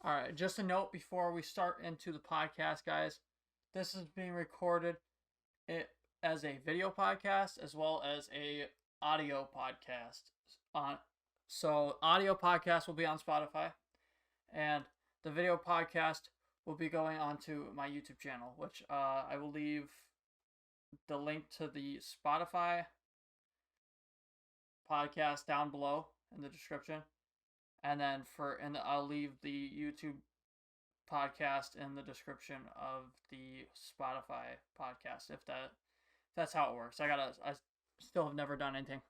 All right, just a note before we start into the podcast, guys. This is being recorded as a video podcast as well as a audio podcast. On so audio podcast will be on Spotify, and the video podcast will be going onto my YouTube channel, which I will leave the link to the Spotify podcast down below in the description, and then I'll leave the YouTube podcast in the description of the Spotify podcast if that's how it works. I still have never done anything.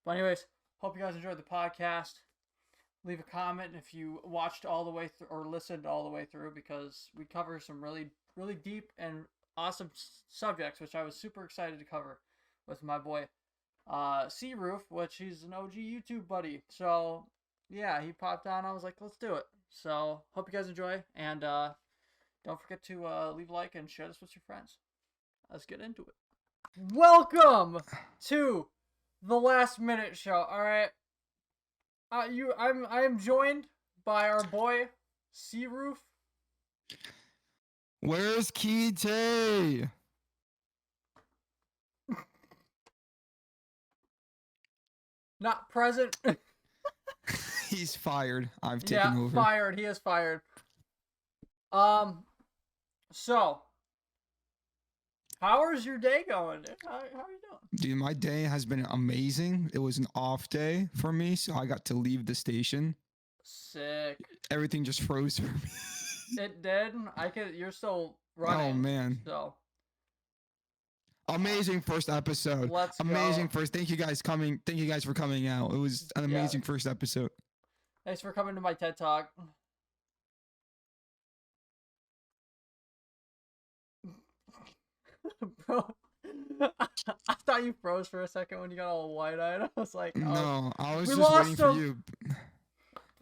But anyways, hope you guys enjoyed the podcast. Leave a comment if you watched all the way through or listened all the way through, because we cover some really really deep and awesome subjects, which I was super excited to cover with my boy Searoof, which he's an OG YouTube buddy. So yeah, he popped on. I was like, let's do it. So hope you guys enjoy, and don't forget to leave a like and share this with your friends. Let's get into it. Welcome to the Last Minute Show. All right, I am joined by our boy Searoof. Where's Kite? Not present. He's fired. I've taken over. Fired. He is fired. So, how is your day going? How are you doing? Dude, my day has been amazing. It was an off day for me, so I got to leave the station. Sick. Everything just froze for me. It did. You're still running. Oh man. So. Amazing first episode. Let's amazing go. first. Thank you guys for coming out. It was an amazing first episode. Thanks for coming to my TED Talk. Bro, I thought you froze for a second when you got all wide-eyed. I was like, oh. No, I was just waiting for you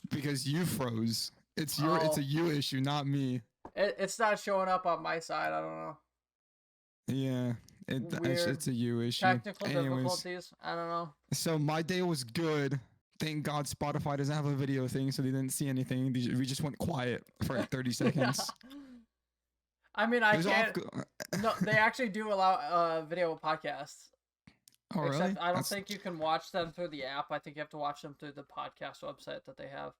because you froze. It's a you issue, not me. It's not showing up on my side. I don't know. Yeah, it's a you issue. Technical difficulties. I don't know. So my day was good. Thank God Spotify doesn't have a video thing, so they didn't see anything. We just went quiet for like 30 seconds. I mean, I can't. No, they actually do allow video podcasts. Oh, really? Except I don't think you can watch them through the app. I think you have to watch them through the podcast website that they have.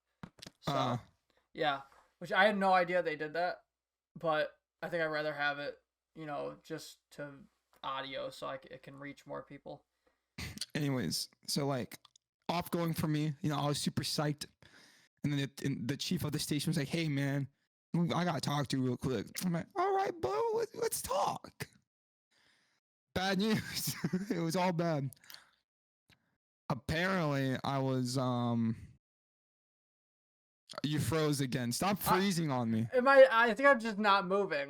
So, yeah. Which I had no idea they did that. But I think I'd rather have it, just to audio so it can reach more people. Anyways, so like, off going for me, I was super psyched. And then the chief of the station was like, hey, man, I got to talk to you real quick. I'm like, all right, bro, let's talk. Bad news. It was all bad. Apparently, I was, you froze again. Stop freezing on me. I think I'm just not moving.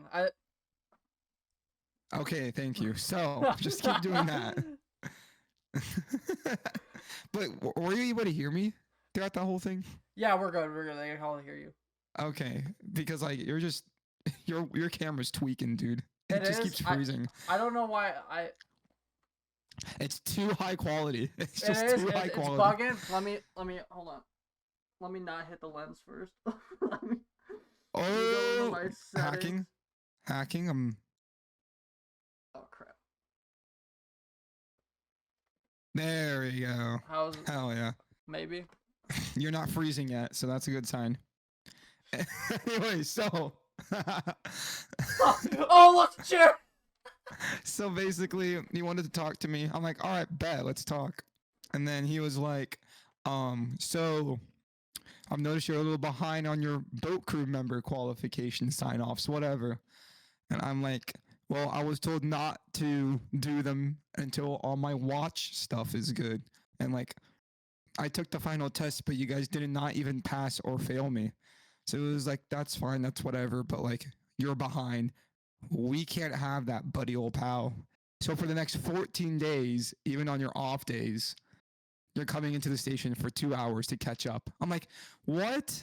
Okay, thank you. So, just keep doing that. But were you able to hear me throughout the whole thing? Yeah, we're good. I can all hear you. Okay, because like you're just your camera's tweaking, dude. It just keeps freezing. I don't know why It's too high quality. It's just too high quality. It's bugging. Let me hold on. Let me not hit the lens first. Hacking. Oh crap. There we go. Hell yeah. Maybe. You're not freezing yet, so that's a good sign. Anyway, so. Oh, let's cheer. So basically, he wanted to talk to me. I'm like, all right, bet, let's talk. And then he was like, so I've noticed you're a little behind on your boat crew member qualification sign-offs, whatever. And I'm like, well, I was told not to do them until all my watch stuff is good. And like, I took the final test, but you guys did not even pass or fail me. So it was like, that's fine, that's whatever, but like, you're behind. We can't have that, buddy old pal. So for the next 14 days, even on your off days, you're coming into the station for 2 hours to catch up. I'm like, what?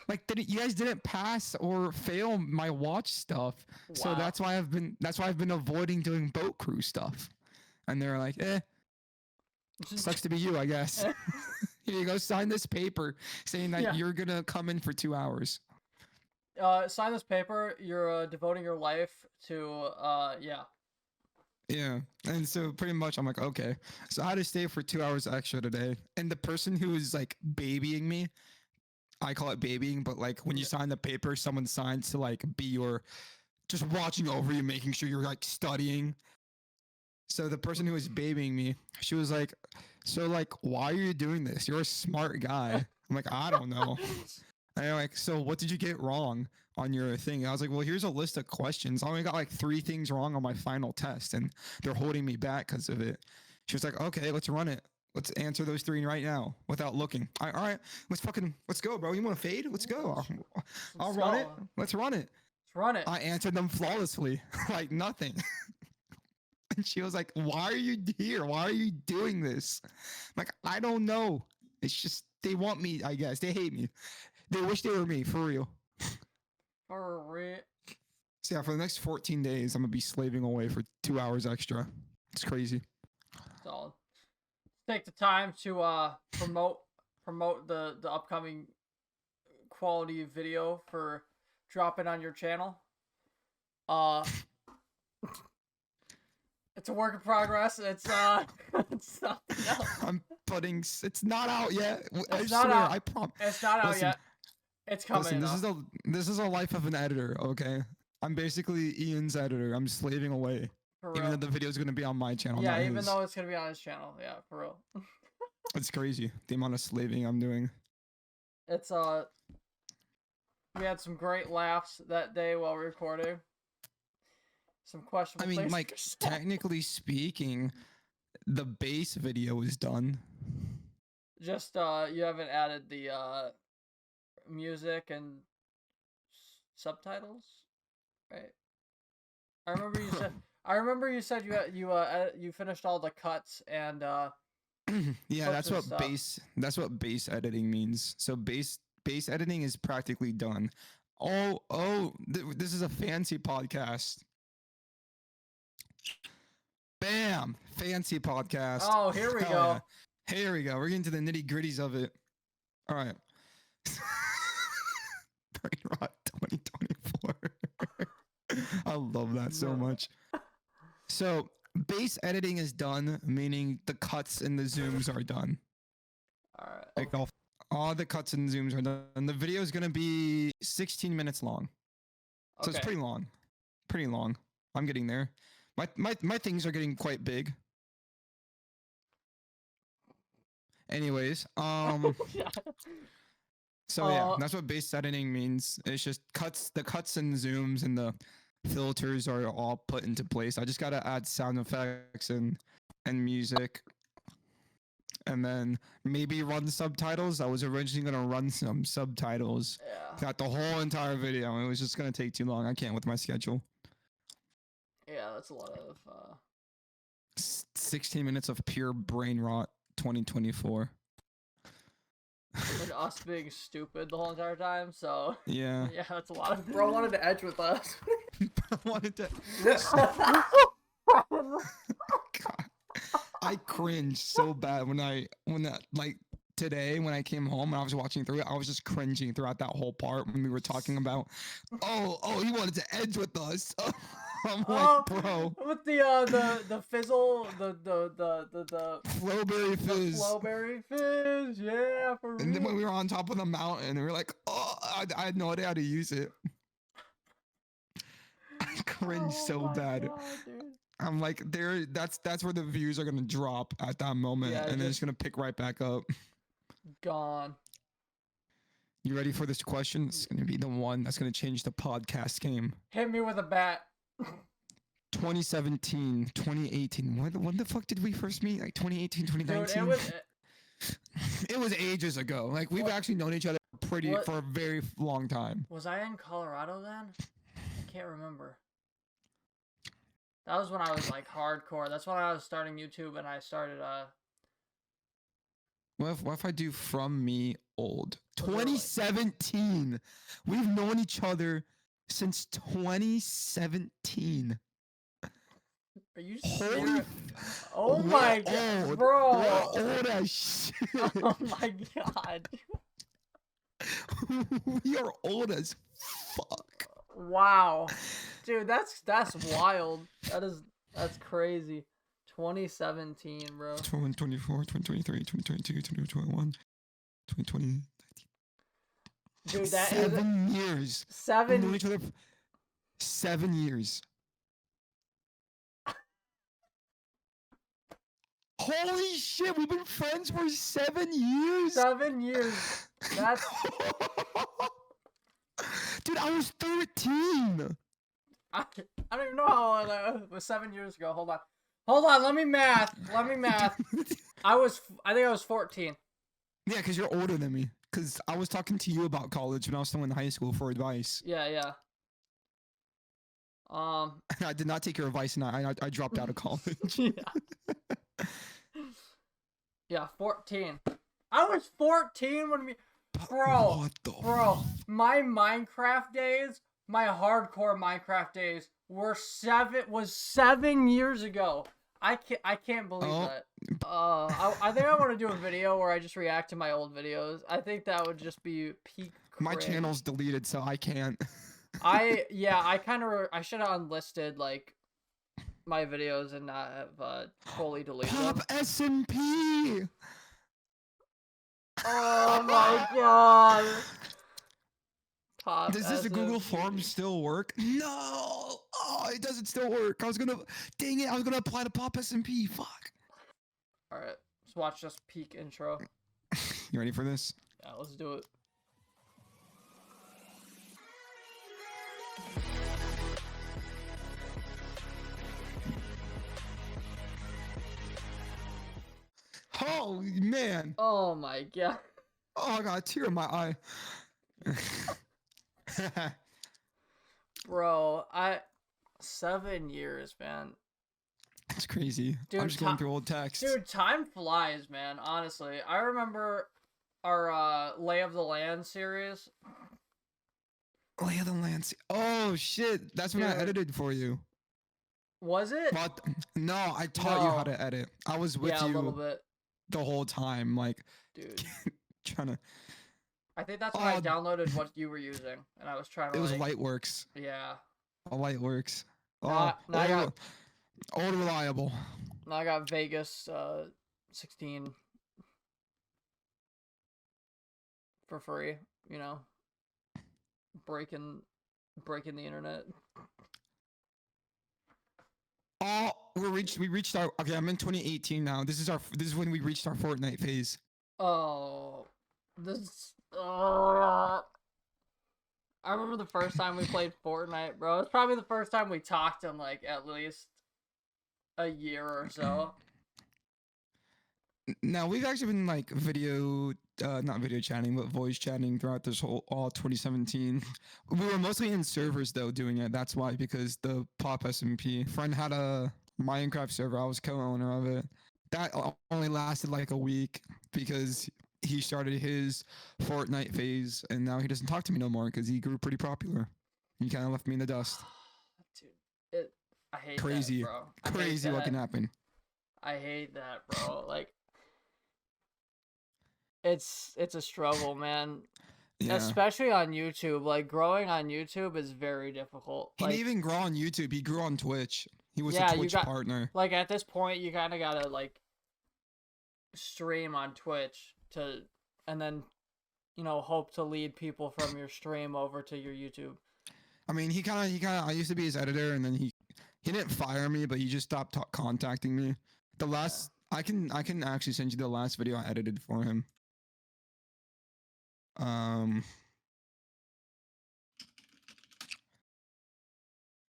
Like, you guys didn't pass or fail my watch stuff. Wow. So that's why I've been avoiding doing boat crew stuff. And they're like, sucks to be you, I guess. Here you go. Sign this paper saying that Yeah. you're gonna come in for 2 hours. Sign this paper. You're devoting your life to yeah. Yeah. And so pretty much I'm like, okay. So I had to stay for 2 hours extra today. And the person who was like babying me, I call it babying, but like when you Yeah. sign the paper, someone signs to like be your just watching over you, making sure you're like studying. So the person who was babying me, she was like, so like, why are you doing this? You're a smart guy. I'm like, I don't know. And I'm like, so what did you get wrong on your thing? And I was like, well, here's a list of questions. I only got like 3 things wrong on my final test, and they're holding me back because of it. She was like, okay, let's run it. Let's answer those 3 right now without looking. All right, let's go, bro. You want to fade? Let's go. I'll run it. Let's run it. Let's run it. I answered them flawlessly, like nothing. And she was like, why are you here? Why are you doing this? I'm like, I don't know. It's just, they want me, I guess. They hate me. They wish they were me, for real. For real. So yeah, for the next 14 days, I'm going to be slaving away for 2 hours extra. It's crazy. Solid. Take the time to promote the upcoming quality video for dropping on your channel. It's a work in progress. It's it's something else. I'm putting, it's not out yet. I It's swear, not out. I promise. It's not out Listen, yet. It's coming. Listen, this is a life of an editor, okay? I'm basically Ian's editor. I'm slaving away. For Even real. though the video is going to be on my channel. Yeah, not even his. though it's gonna be on his channel. Yeah, for real. It's crazy the amount of slaving I'm doing. It's we had some great laughs that day while recording. Some questionable. I mean, things like were said. technically speaking, the base video is done. Just you haven't added the music and subtitles, right? I remember you said. I remember you said you finished all the cuts and Yeah, that's clips what and stuff. that's what base editing means. So base editing is practically done. Oh, this is a fancy podcast. Bam, fancy podcast. Oh, here we Hell go. yeah. Here we go. We're getting to the nitty gritties of it. All right. Brain Rot 2024. I love that so much. So base editing is done, meaning the cuts and the zooms are done. All right. Like all the cuts and zooms are done. And the video is gonna be 16 minutes long. So Okay. it's pretty long. Pretty long. I'm getting there. My things are getting quite big. Anyways, Yeah. so yeah, that's what base editing means. It's just the cuts and zooms and the filters are all put into place. I just gotta add sound effects and music, and then maybe run subtitles. I was originally gonna run some subtitles. Yeah. Got the whole entire video. It was just gonna take too long. I can't with my schedule. Yeah, that's a lot of 16 minutes of pure brain rot 2024. and us being stupid the whole entire time. So Yeah. yeah, that's a lot of. Bro wanted to edge with us. I wanted to. God. I cringed so bad when that like today when I came home and I was watching through it. I was just cringing throughout that whole part when we were talking about. Oh, he wanted to edge with us. I'm like, bro. With the fizzle, the Flowberry fizz. The flowberry fizz, yeah, for real. And then when we were on top of the mountain, we were like, oh, I had no idea how to use it. I cringed so bad. God, dude. I'm like, that's where the views are gonna drop at that moment, Yeah, and then it's gonna pick right back up. Gone. You ready for this question? It's gonna be the one that's gonna change the podcast game. Hit me with a bat. 2017, 2018. When the fuck did we first meet? Like 2018, 2019? Dude, It was ages ago. Like we've actually known each other for a very long time. Was I in Colorado then? I can't remember. That was when I was like hardcore. That's when I was starting YouTube and I started What if I do from me old? 2017. We've known each other since 2017. Are you Holy serious? f- Oh we're my god, old. bro! We're old as shit. Oh my god! We are old as fuck. Wow, dude, that's wild. That's crazy. 2017, bro. 2024, 2023, 2022, 2021, 2020. Dude, that is 7 years. We've known 7. each other for 7 years. Holy shit, we've been friends for 7 years? 7 years. That's Dude, I was 13. I don't even know how old it was 7 years ago. Hold on. Let me math. I think I was 14. Yeah, because you're older than me. Because I was talking to you about college when I was still in high school for advice. Yeah. I did not take your advice and I dropped out of college. Yeah, 14. I was 14 when we Bro, my Minecraft days, my hardcore Minecraft days was 7 years ago. I can't believe that. I think I want to do a video where I just react to my old videos. I think that would just be peak cringe. My channel's deleted, so I can't. I should have unlisted like my videos and not have fully deleted them. Pop S&P. Oh my god. Pop Does this S&P. Google form still work? No. Oh, it doesn't still work. Dang it, I was gonna apply to Pop S&P. Fuck. All right, let's watch this peak intro. You ready for this? Yeah, let's do it. Oh man. Oh my god. Oh, I got a tear in my eye. Bro, 7 years, man. That's crazy. Dude, I'm just going through old texts. Dude, time flies, man. Honestly, I remember our Lay of the Land series. Lay of the Land. Oh shit, that's when I edited for you. Was it? What? No, I taught you how to edit. I was with you a little bit the whole time, like, dude. trying to. I think that's when I downloaded what you were using, and I was trying to. It was Lightworks. Yeah. Lightworks. Now I got old reliable. Now I got Vegas 16 for free. You know, breaking the internet. Oh, we reached our. Okay, I'm in 2018 now. This is when we reached our Fortnite phase. Oh, I remember the first time we played Fortnite, bro. It's probably the first time we talked in like at least a year or so. Now we've actually been like not video chatting, but voice chatting throughout this all 2017. We were mostly in servers though doing it. That's why, because the Pop S&P friend had a Minecraft server. I was co-owner of it. That only lasted like a week because he started his Fortnite phase, and now he doesn't talk to me no more because he grew pretty popular. He kind of left me in the dust. Dude, I hate crazy, that, bro. Crazy what can happen. I hate that, bro. Like, it's a struggle, man. Yeah. Especially on YouTube. Like, growing on YouTube is very difficult. He didn't even grow on YouTube. He grew on Twitch. He was a Twitch partner. Like, at this point, you kind of gotta like stream on Twitch and then, you know, hope to lead people from your stream over to your YouTube. I mean, he kind of. I used to be his editor, and then he didn't fire me, but he just stopped contacting me. The last, I can actually send you the last video I edited for him.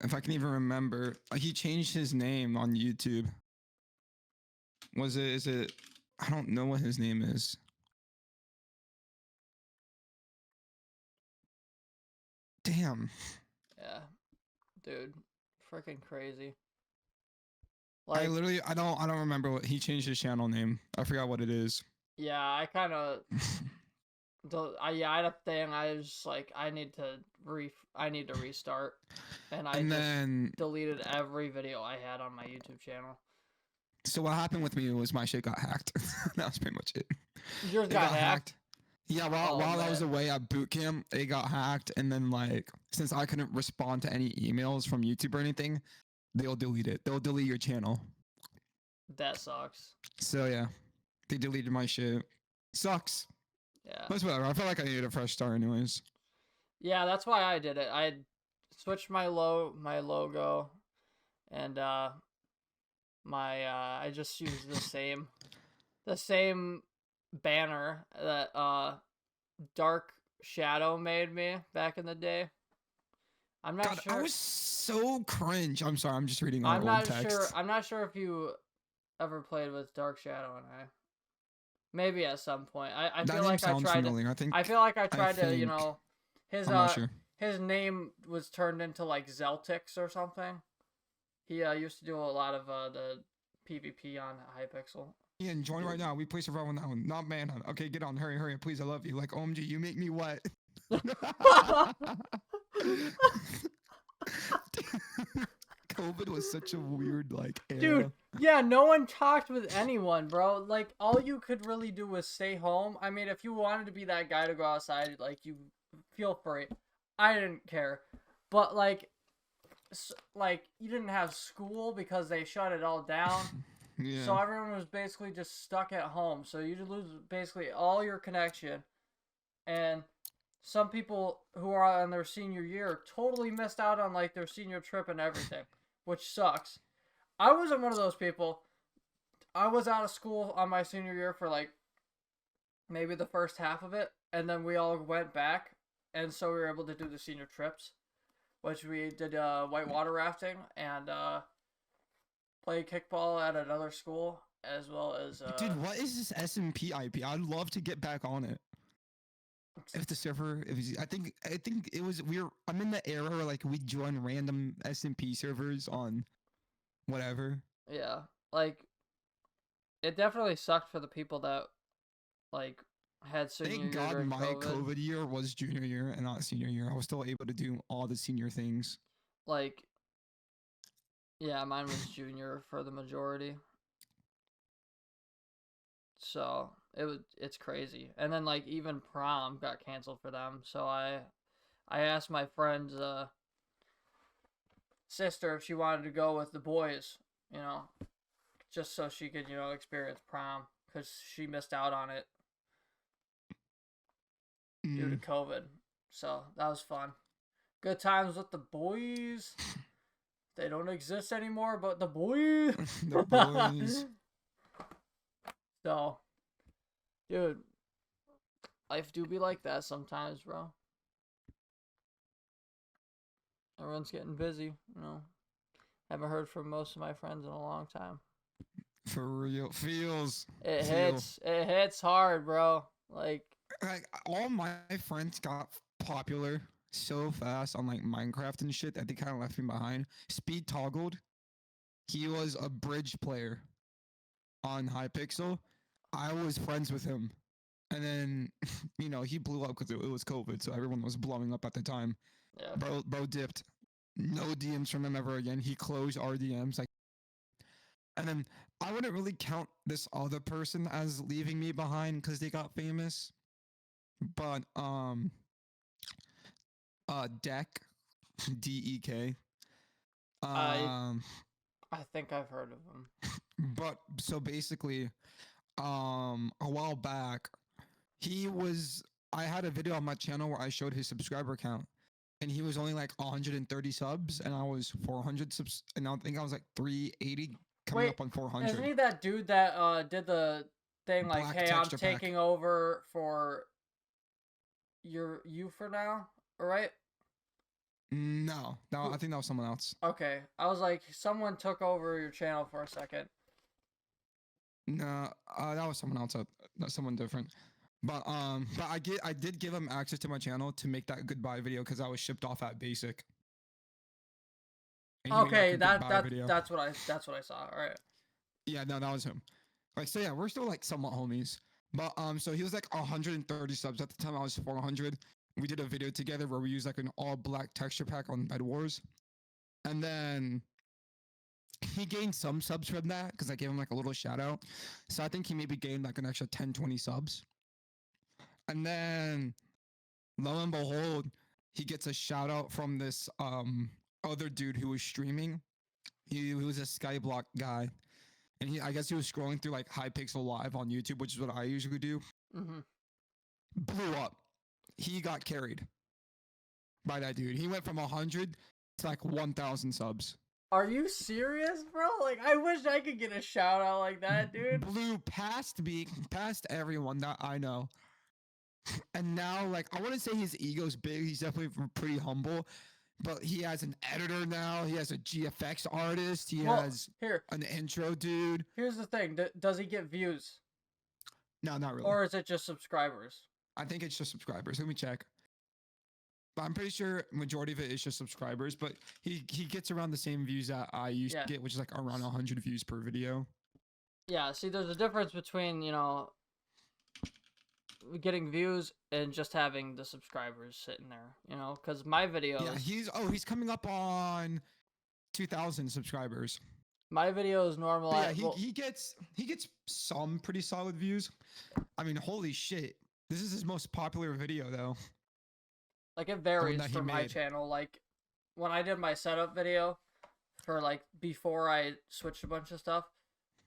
If I can even remember, he changed his name on YouTube. Is it? I don't know what his name is. Damn. Yeah, dude, freaking crazy. Like, I don't remember what he changed his channel name. I forgot what it is. Yeah, I kind of Yeah, I had a thing. I was just like, I need to restart, and I And just then, deleted every video I had on my YouTube channel. so what happened with me was my shit got hacked. That was pretty much it. Yours It got got hacked. hacked. Yeah, while Oh I was man, away at boot camp, it got hacked, and then like since I couldn't respond to any emails from YouTube or anything, they'll delete it. They'll delete your channel. that sucks. So yeah, they deleted my shit. Sucks. Yeah, But it's whatever. I felt like I needed a fresh start, anyways. yeah. That's why I did it. I switched my logo, and I just used the same banner that Dark Shadow made me back in the day. I'm not God, I sure. was so cringe. I'm sorry. I'm just reading our I'm old not sure. texts. I'm not sure if you ever played with Dark Shadow and I. Maybe at some point. I That feel name like I sounds tried to. familiar. I feel like I I tried to. think. His I'm not sure. his name was turned into like Zeltix or something. He used to do a lot of the PvP on Hypixel. Ian, join right now. We play survival now. Not manhunt. Okay, get on. Hurry, hurry. Please, I love you. Like, OMG, you make me wet. COVID was such a weird, like, era. Dude, yeah, no one talked with anyone, bro. Like, all you could really do was stay home. I mean, if you wanted to be that guy to go outside, like, you feel free. I didn't care. But, like, you didn't have school because they shut it all down. Yeah. So everyone was basically just stuck at home. So you lose basically all your connection. And some people who are on their senior year totally missed out on, like, their senior trip and everything, which sucks. I wasn't one of those people. I was out of school on my senior year for like maybe the first half of it, and then we all went back, and so we were able to do the senior trips, which we did whitewater rafting and play kickball at another school, as well as Dude, what is this SMP IP? I'd love to get back on it. If the server, I think it was I'm in the era where like we join random SMP servers on whatever. Yeah, like it definitely sucked for the people that like had senior Thank year God during my COVID year was junior year and not senior year. I was still able to do all the senior things. Like, yeah, mine was junior for the majority. So it's crazy. And then like even prom got canceled for them. So I asked my friend's sister if she wanted to go with the boys, just so she could, experience prom because she missed out on it due to COVID. So that was fun. Good times with the boys. They don't exist anymore, but the boys. The boys. So, dude, life do be like that sometimes, bro. Everyone's getting busy, Haven't heard from most of my friends in a long time. For real. Feels. It hits hard, bro. Like all my friends got popular so fast on like Minecraft and shit that they kind of left me behind. Speed toggled. He was a bridge player on Hypixel. I was friends with him. And then, he blew up because it was COVID, so everyone was blowing up at the time. Yeah. Bro dipped. No DMs from him ever again. He closed our DMs. And then I wouldn't really count this other person as leaving me behind because they got famous. But Deck, DEK. I think I've heard of him. But so basically, a while back, I had a video on my channel where I showed his subscriber count, and he was only like 130 subs, and I was 400 subs, and I think I was like 380 coming up on 400. Isn't he that dude that did the thing like, Black hey, I'm texture pack. taking over for you for now, right? No, I think that was someone else. Okay, I was like, someone took over your channel for a second. No, that was someone else. Someone different. But I did give him access to my channel to make that goodbye video because I was shipped off at basic. Okay, that's what I saw. All right. Yeah, no, that was him. Like, so yeah, we're still like somewhat homies. But so he was like 130 subs at the time. I was 400. We did a video together where we used like an all black texture pack on Bed Wars, and then he gained some subs from that because I gave him like a little shout out. So I think he maybe gained like an extra 10, 20 subs. And then lo and behold, he gets a shout out from this other dude who was streaming. He was a Skyblock guy. And I guess he was scrolling through like Hypixel Live on YouTube, which is what I usually do. Mm-hmm. Blew up. He got carried by that dude. He went from 100 to like 1,000 subs. Are you serious, bro? Like, I wish I could get a shout out like that, dude. Blew past me, past everyone that I know. And now, like, I wouldn't say his ego's big. He's definitely pretty humble. But he has an editor now. He has a GFX artist. He has an intro dude. Here's the thing. Does he get views? No, not really. Or is it just subscribers? I think it's just subscribers. Let me check. I'm pretty sure majority of it is just subscribers, but he gets around the same views that I used to get, which is like around 100 views per video. Yeah, see, there's a difference between, you know, getting views and just having the subscribers sitting there, you know, because my videos... Yeah, he's coming up on 2,000 subscribers. My videos normally... Yeah, he gets some pretty solid views. I mean, holy shit. This is his most popular video, though. Like, it varies from my channel. Like, when I did my setup video for, like, before I switched a bunch of stuff,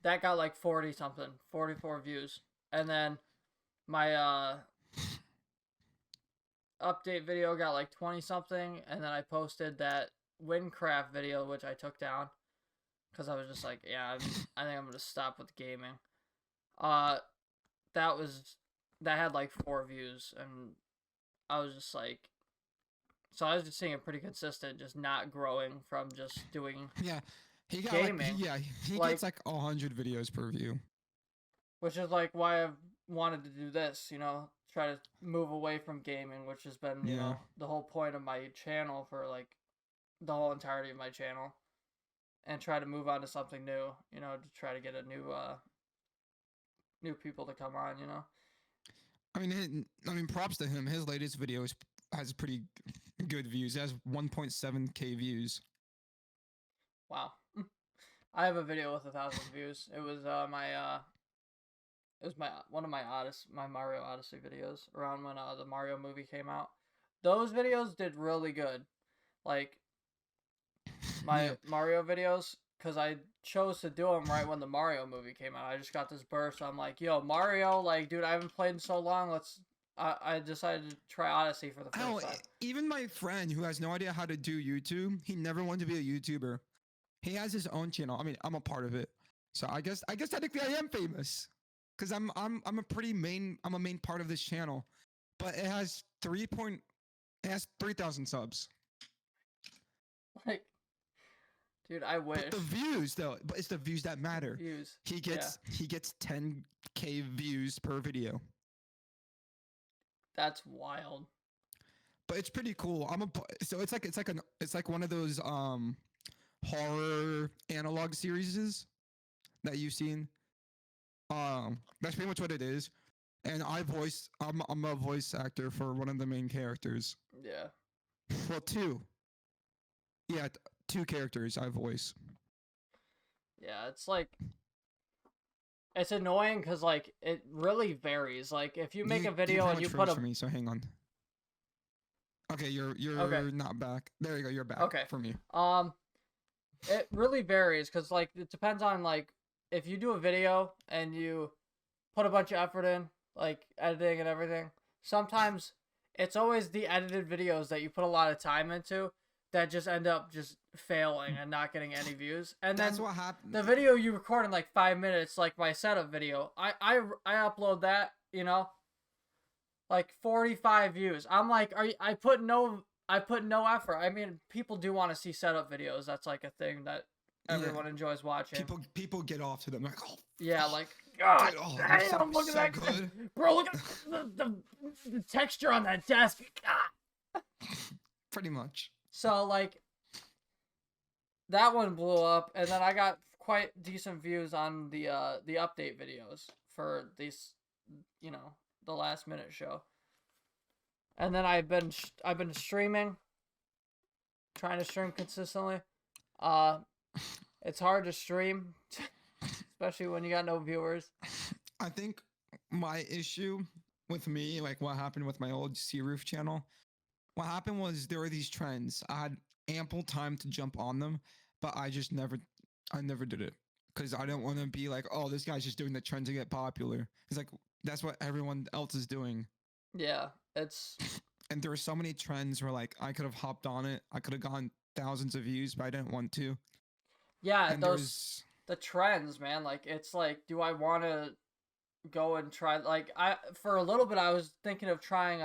that got, like, 40-something, 44 views. And then my, update video got, like, 20-something. And then I posted that Windcraft video, which I took down. Because I was just like, yeah, I think I'm going to stop with gaming. That had, like, 4 views. And I was just like... So I was just seeing it pretty consistent, just not growing from just doing he got gaming. He gets like 100 videos per view. Which is like why I've wanted to do this, you know, try to move away from gaming, which has been, you know, the whole point of my channel for like the whole entirety of my channel. And try to move on to something new, you know, to try to get a new people to come on, you know. I mean, props to him. His latest video has pretty good views. It has 1.7k views. Wow. I have a video with 1,000 views. It was one of my Mario Odyssey videos around when the Mario movie came out. Those videos did really good. Like my Mario videos, because I chose to do them right when the Mario movie came out. I just got this burst. I'm like, yo, Mario, like, dude, I haven't played in so long. I decided to try Odyssey for the first time. Even my friend who has no idea how to do YouTube, he never wanted to be a YouTuber. He has his own channel. I mean, I'm a part of it. So I guess technically I am famous. Cause I'm a main part of this channel. But it has 3,000 subs. Like, dude, I wish. But the views though, but it's the views that matter. Views. He gets 10k views per video. That's wild. But it's pretty cool. It's like one of those horror analog series that you've seen. That's pretty much what it is. And I'm a voice actor for one of the main characters. Yeah. Well, 2. Yeah, 2 characters I voice. Yeah, it's annoying because, like, it really varies. Like, if you make a video and you put for me, so hang on. Okay, you're not back. There you go, you're back. Okay. For me. It really varies because, like, it depends on, like, if you do a video and you put a bunch of effort in, like, editing and everything, sometimes it's always the edited videos that you put a lot of time into that just end up just failing and not getting any views. And that's what happened. The video you record in like 5 minutes, like my setup video, I upload that, you know, like 45 views. I'm like, I put no effort. I mean, people do want to see setup videos. That's like a thing that everyone enjoys watching. People get off to them like, oh yeah, like, God, damn, look at that, good. Bro, look at the texture on that desk. God. Pretty much. So, like, that one blew up, and then I got quite decent views on the update videos for these the last minute show. And then I've been streaming, trying to stream consistently. It's hard to stream, especially when you got no viewers. I think my issue with me, like what happened with my old Searoof channel, what happened was there were these trends. I had ample time to jump on them, but I never did it because I don't want to be like, oh, this guy's just doing the trend to get popular. It's like that's what everyone else is doing. Yeah, it's. And there were so many trends where like I could have hopped on it. I could have gotten thousands of views, but I didn't want to. Yeah, And the trends, man. Like it's like, do I want to go and try? Like for a little bit, I was thinking of trying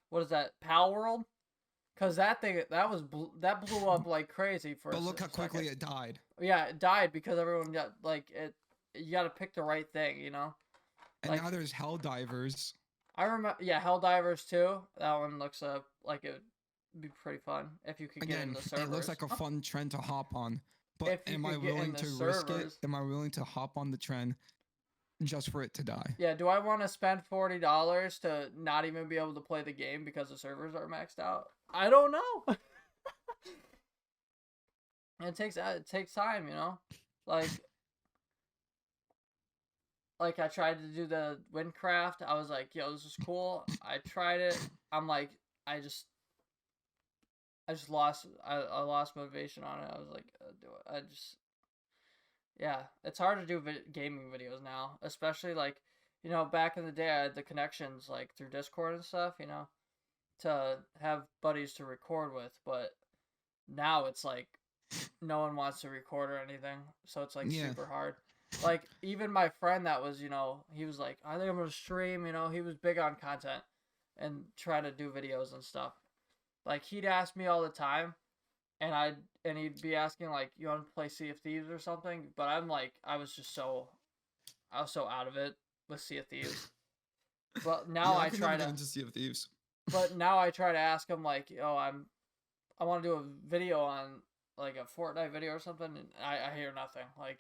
what is that, Pal World? Cause that that blew up like crazy for. But look how quickly it died. Yeah, it died because everyone got like it. You got to pick the right thing, And like, now there's Helldivers. I remember, yeah, Helldivers too. That one looks like it would be pretty fun if you could get in the servers. It looks like a fun trend to hop on. But If you am I could get in willing the to risk it? servers. Am I willing to hop on the trend just for it to die? Yeah, do I want to spend $40 to not even be able to play the game because the servers are maxed out? I don't know. It takes time, Like I tried to do the Windcraft. I was like, yo, this is cool. I tried it. I'm like, I just lost motivation on it. I was like, yeah, it's hard to do gaming videos now, especially like, back in the day I had the connections like through Discord and stuff, to have buddies to record with, but now it's like no one wants to record or anything, so it's like super hard. Like even my friend that was, he was like, I think I'm gonna stream, he was big on content and try to do videos and stuff. Like he'd ask me all the time, and he'd be asking like, you want to play Sea of Thieves or something? But I'm like, I was so out of it with Sea of Thieves. But now I try to get into Sea of Thieves. But now I try to ask him like, I want to do a video on like a Fortnite video or something, and I hear nothing. Like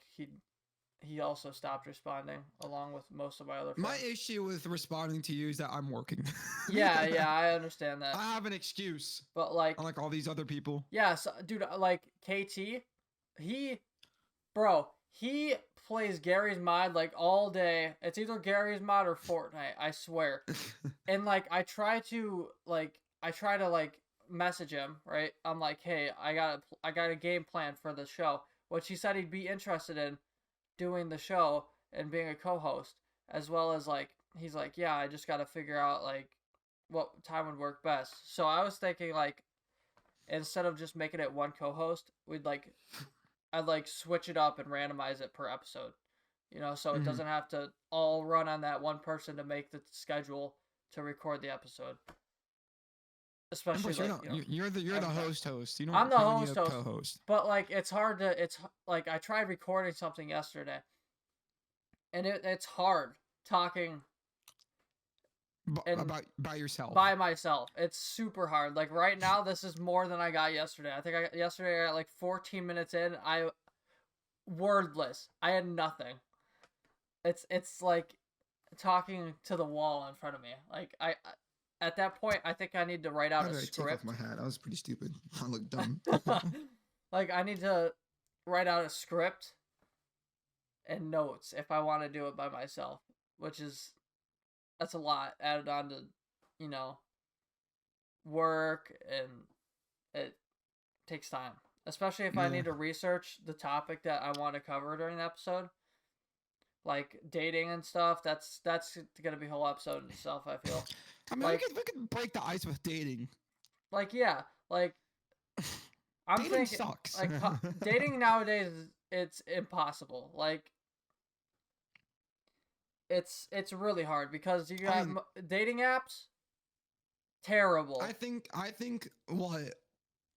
he also stopped responding along with most of my other friends. My issue with responding to you is that I'm working. yeah, I understand that. I have an excuse. But like, unlike all these other people. Yeah, so, dude, like KT, he plays Gary's mod like all day. It's either Gary's mod or Fortnite, I swear. And like I try to message him, right? I'm like, hey, I got a game plan for the show, which he said he'd be interested in doing the show and being a co-host, as well as like he's like, yeah, I just got to figure out like what time would work best. So I was thinking like, instead of just making it one co-host, I'd like switch it up and randomize it per episode, so it doesn't have to all run on that one person to make the schedule to record the episode. Especially you're the host. You don't. I'm the host. Co-host. But like, it's hard to. It's like I tried recording something yesterday, and it's hard talking. By yourself. By myself, it's super hard. Like right now, this is more than I got yesterday. I think yesterday I got like 14 minutes in. Wordless. I had nothing. It's like talking to the wall in front of me. Like at that point, I think I need to write out a script. Take off my hat. I was pretty stupid. I look dumb. Like I need to write out a script and notes if I want to do it by myself, that's a lot added on to, work, and it takes time. Especially if I need to research the topic that I want to cover during the episode. Like dating and stuff, that's gonna be a whole episode in itself, I feel. I mean, we could break the ice with dating. Like, yeah, like I'm dating thinking, sucks. Like dating nowadays, it's impossible. Like it's really hard because you got dating apps. Terrible. I think what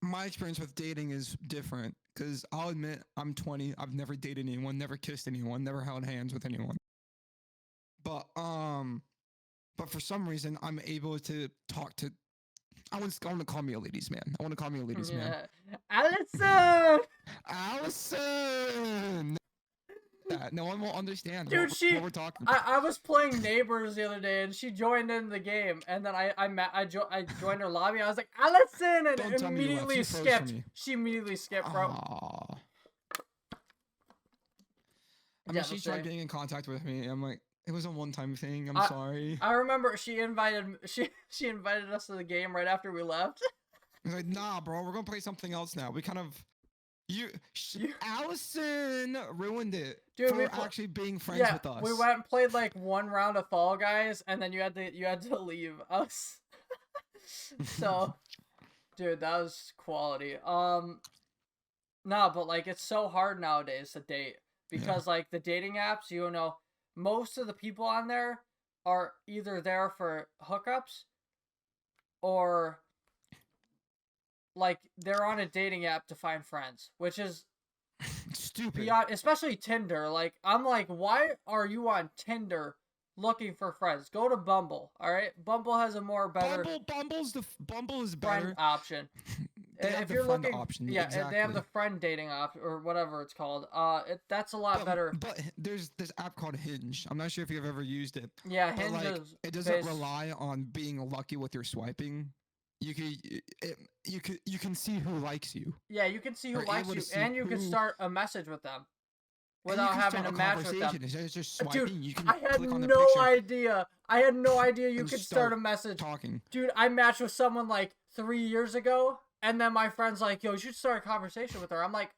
my experience with dating is different, because I'll admit I'm 20. I've never dated anyone, never kissed anyone, never held hands with anyone. But for some reason I'm able to talk to. I want to call me a ladies' man. I want to call me a ladies' man. Allison. Allison. that. No one will understand Dude, what we're talking. I was playing Neighbors the other day, and she joined in the game, and then I joined her lobby. And I was like, Allison, and Don't tell me you left. immediately You froze for skipped. me. She immediately skipped, bro. Aww. I mean, Yeah, she let's tried see. getting in contact with me. I'm like, it was a one-time thing. I'm I- sorry. I remember she invited us to the game right after we left. I was like, nah, bro, we're gonna play something else now. We kind of, You- Allison ruined it Dude, for we actually being friends Yeah, with us. we went and played like one round of Fall Guys, and then you had to leave us. So, dude, that was quality. No, but like it's so hard nowadays to date because like the dating apps, you know, most of the people on there are either there for hookups or like they're on a dating app to find friends, which is Stupid. beyond, especially Tinder. Like I'm like, why are you on Tinder looking for friends? Go to Bumble. All right, Bumble has a more better Bumble is friend better. option. They have If the you're friend looking, option. yeah, Exactly. they have the friend dating option or whatever it's called. That's a lot better. But there's this app called Hinge. I'm not sure if you've ever used it. Yeah, But Hinge like, is it doesn't rely on being lucky with your swiping. You can see who likes you. Yeah, you can see who Or likes able to you, see and you can who- start a message with them And you without can having start to a match with them. conversation. Instead of just swiping, Dude, you can I had click on the no picture. idea. I had no idea you and could start a start message. talking. Dude, I matched with someone like 3 years ago, and then my friend's like, "Yo, you should start a conversation with her." I'm like,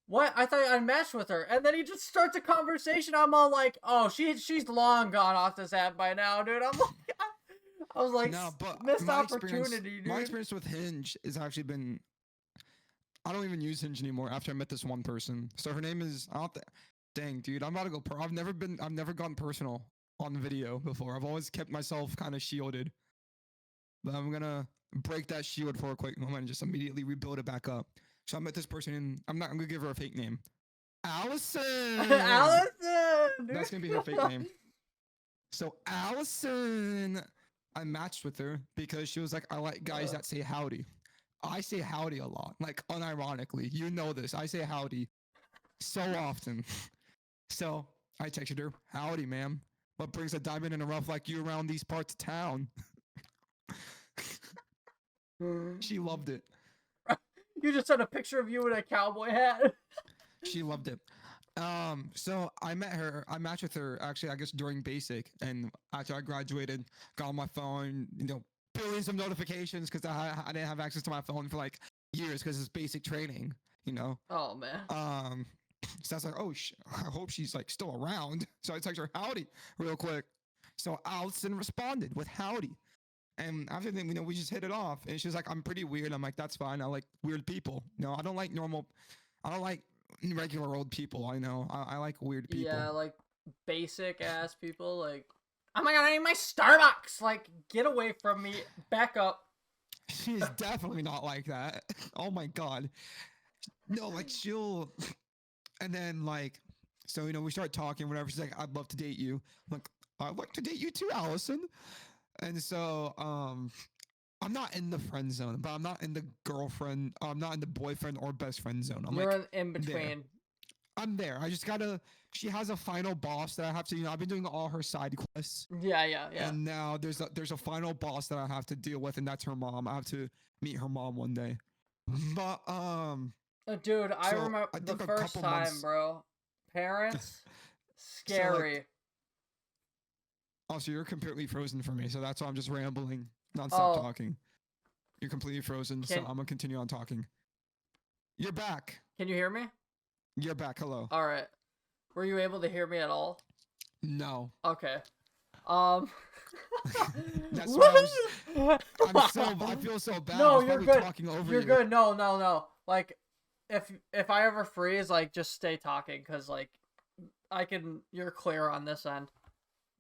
"What? I thought I matched with her." And then he just starts a conversation. I'm all like, "Oh, she's long gone off this app by now, dude." I'm like, I was like, No, but missed my opportunity, dude. My experience with Hinge has actually been. I don't even use Hinge anymore after I met this one person. So her name is. Dang, dude, I'm about to go. I've never gone personal on video before. I've always kept myself kind of shielded. But I'm gonna break that shield for a quick moment and just immediately rebuild it back up. So I met this person and I'm gonna give her a fake name. Allison. Allison. Dude. That's gonna be her fake name. So Allison, I matched with her because she was like, I like guys that say howdy. I say howdy a lot, like unironically. You know this. I say howdy so often. So I texted her, howdy, ma'am. What brings a diamond in the rough like you around these parts of town? She loved it. You just sent a picture of you in a cowboy hat. She loved it. So I matched with her actually, I guess during basic, and after I graduated, got on my phone, billions of notifications because I didn't have access to my phone for like years because it's basic training, Oh man. So I was like, oh, I hope she's like still around. So I texted her howdy real quick. So Allison responded with howdy. And after that, we just hit it off. And she was like, I'm pretty weird. I'm like, that's fine. I like weird people. I don't like regular old people. I know. I like weird people. Yeah, like basic ass people. Like, oh my god, I need my Starbucks. Like, get away from me. Back up. She is definitely not like that. Oh my god. No, like she'll. And then like, so we start talking. Whatever. She's like, I'd love to date you. I'm like, I'd like to date you too, Allison. And so, I'm not in the friend zone, but I'm not in the girlfriend. I'm not in the boyfriend or best friend zone. You're like in between. There. I'm there. I just gotta. She has a final boss that I have to. I've been doing all her side quests. Yeah. And now there's a final boss that I have to deal with, and that's her mom. I have to meet her mom one day. But dude, I so remember I the think a first couple time, months- bro. Parents, scary. Oh, so you're completely frozen for me. So that's why I'm just rambling, nonstop talking. You're completely frozen, so I'm gonna continue on talking. You're back. Can you hear me? You're back. Hello. All right. Were you able to hear me at all? No. Okay. That's why I feel so bad. No, you're good. Talking over You're you. good. No. Like, if I ever freeze, like, just stay talking, cause like, you're clear on this end.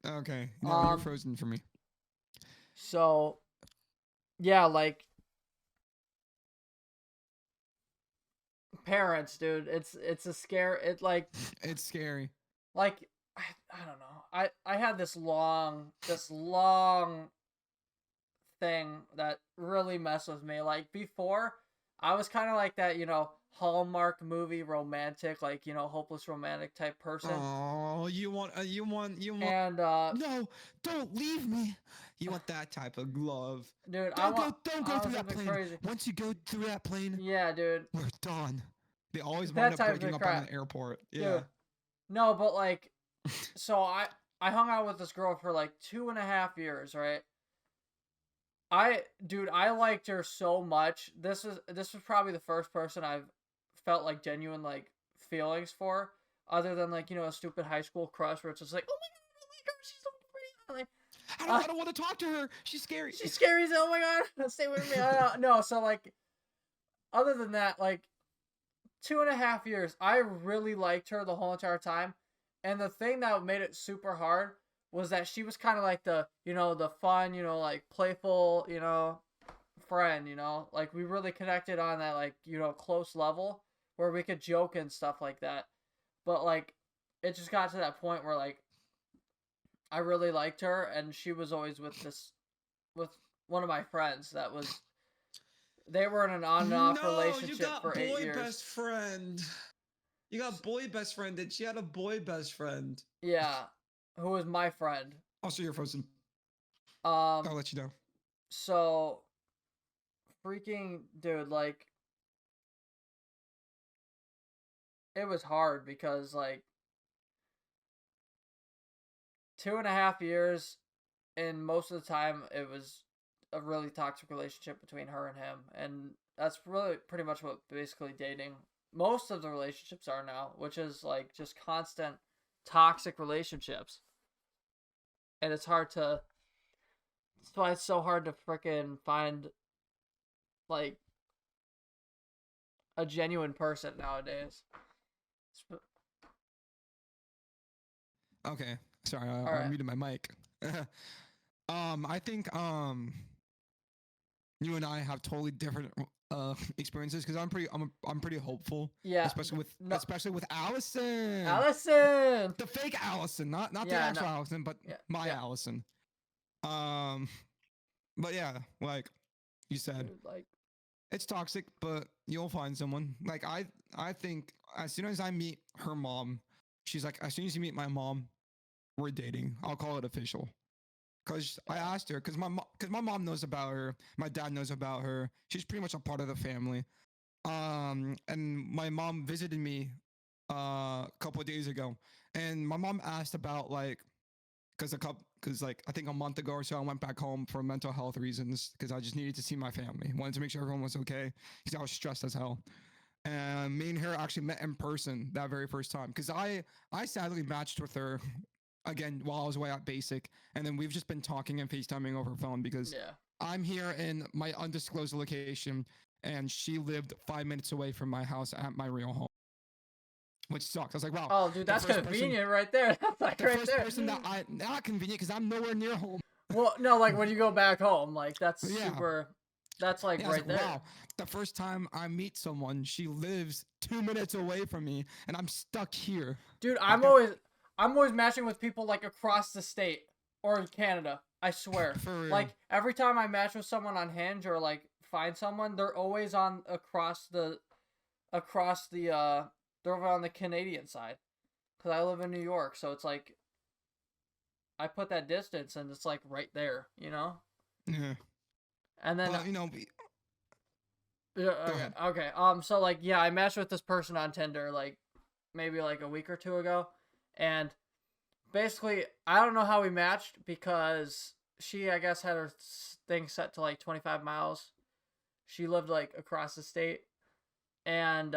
Okay. No, you're frozen for me. So, yeah, like, parents, dude, it's a scare. It's scary. Like, I don't know. I had this long thing that really messed with me. Like, before, I was kind of like that, Hallmark movie romantic, like, hopeless romantic type person. Oh, you want. And No, don't leave me. You want that type of love. dude, Don't go I through was a that bit plane. crazy. Once you go through that plane, Yeah, dude, we're done. They always wind that up type breaking of up on crap, an airport. Yeah. dude. No, but like, so I hung out with this girl for like 2.5 years, right? Dude, I liked her so much. This was probably the first person I've felt like genuine like feelings for, other than like a stupid high school crush where it's just like, oh my god, I like her, she's so pretty. Like, I don't want to talk to her. She's scary. she's scary as oh my god, stay with me. No, so like, other than that, like 2.5 years, I really liked her the whole entire time, and the thing that made it super hard was that she was kind of like the fun, like playful, friend, like we really connected on that like close level where we could joke and stuff like that. But like it just got to that point where like I really liked her, and she was always with one of my friends that was they were in an on and off No, you relationship got for 8 boy years. best friend. You got boy best friend, and she had a boy best friend. Yeah, who was my friend. Also, you're frozen. I'll Um, let you know. so freaking dude, like it was hard because like 2.5 years, and most of the time it was a really toxic relationship between her and him, and that's really pretty much what basically dating most of the relationships are now, which is like just constant toxic relationships, and it's hard to. That's why it's so hard to freaking find like a genuine person nowadays. Okay, sorry, All I right. muted my mic. I think you and I have totally different experiences because I'm pretty hopeful. Yeah. Especially with Allison. Allison. The fake Allison, not the Yeah. actual No. Allison, but Yeah. my Yeah. Allison. Um, but yeah, like you said, Dude, like. it's toxic, but you'll find someone. Like I think as soon as I meet her mom, she's like, as soon as you meet my mom, we're dating. I'll call it official. Cause I Yeah. asked her, cause my mom knows about her, my dad knows about her. She's pretty much a part of the family. And my mom visited me a couple of days ago, and my mom asked about like, cause like I think a month ago or so, I went back home for mental health reasons because I just needed to see my family. Wanted to make sure everyone was okay because I was stressed as hell. And me and her actually met in person that very first time because I sadly matched with her again while I was away at basic, and then we've just been talking and FaceTiming over phone because Yeah. I'm here in my undisclosed location, and she lived 5 minutes away from my house at my real home, which sucks. I was like, wow, Oh, dude, that's convenient right there. That's like the right first there. person that I not convenient because I'm nowhere near home. Well, no, like when you go back home, like that's Yeah. super. That's like Yeah, I was right like, there. wow, the first time I meet someone, she lives 2 minutes away from me, and I'm stuck here. Dude, Like I'm always matching with people like across the state or in Canada. I swear. for real. Like every time I match with someone on Hinge or like find someone, they're always on across the they're over on the Canadian side, because I live in New York, so it's like I put that distance and it's like right there, Yeah. And then Well, okay. So like yeah, I matched with this person on Tinder like maybe like a week or two ago, and basically I don't know how we matched because she I guess had her thing set to like 25 miles. She lived like across the state, and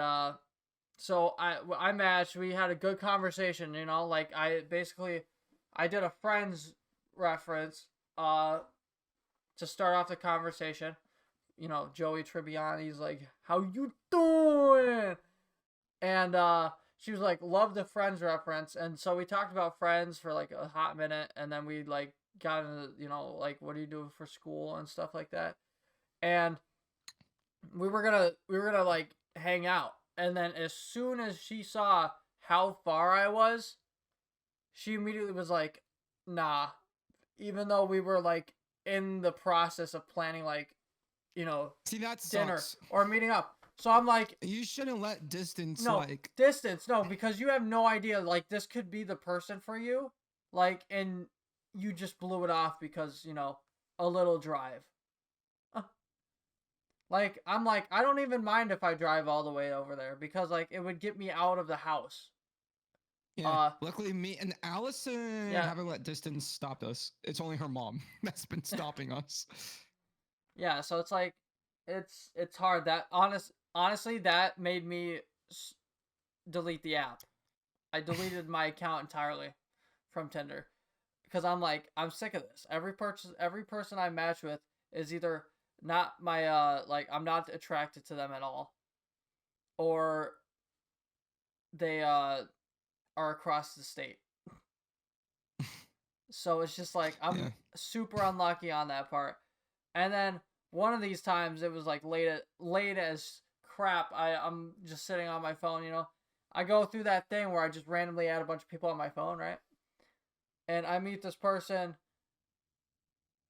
so I matched. We had a good conversation, like I did a friend's reference to start off the conversation. Joey Tribbiani's like, "How you doing?" And she was like, "Love the Friends reference." And so we talked about Friends for like a hot minute, and then we like got into like what do you do for school and stuff like that. And we were gonna like hang out, and then as soon as she saw how far I was, she immediately was like, "Nah." Even though we were like in the process of planning like See, that dinner sucks. or meeting up. So I'm like, You shouldn't let distance no, like distance, no, because you have no idea. Like, this could be the person for you. Like, and you just blew it off because, a little drive. Like, I'm like, I don't even mind if I drive all the way over there because, like, it would get me out of the house. yeah. Luckily, me and Allison Yeah. haven't let distance stop us. It's only her mom that's been stopping us. Yeah, so it's like, it's hard. That honestly, that made me delete the app. I deleted my account entirely from Tinder because I'm like, I'm sick of this. Every person I match with is either not my like, I'm not attracted to them at all, or they are across the state. So it's just like, I'm super unlucky on that part. And then one of these times it was like late as crap. I'm just sitting on my phone, I go through that thing where I just randomly add a bunch of people on my phone, right? And I meet this person.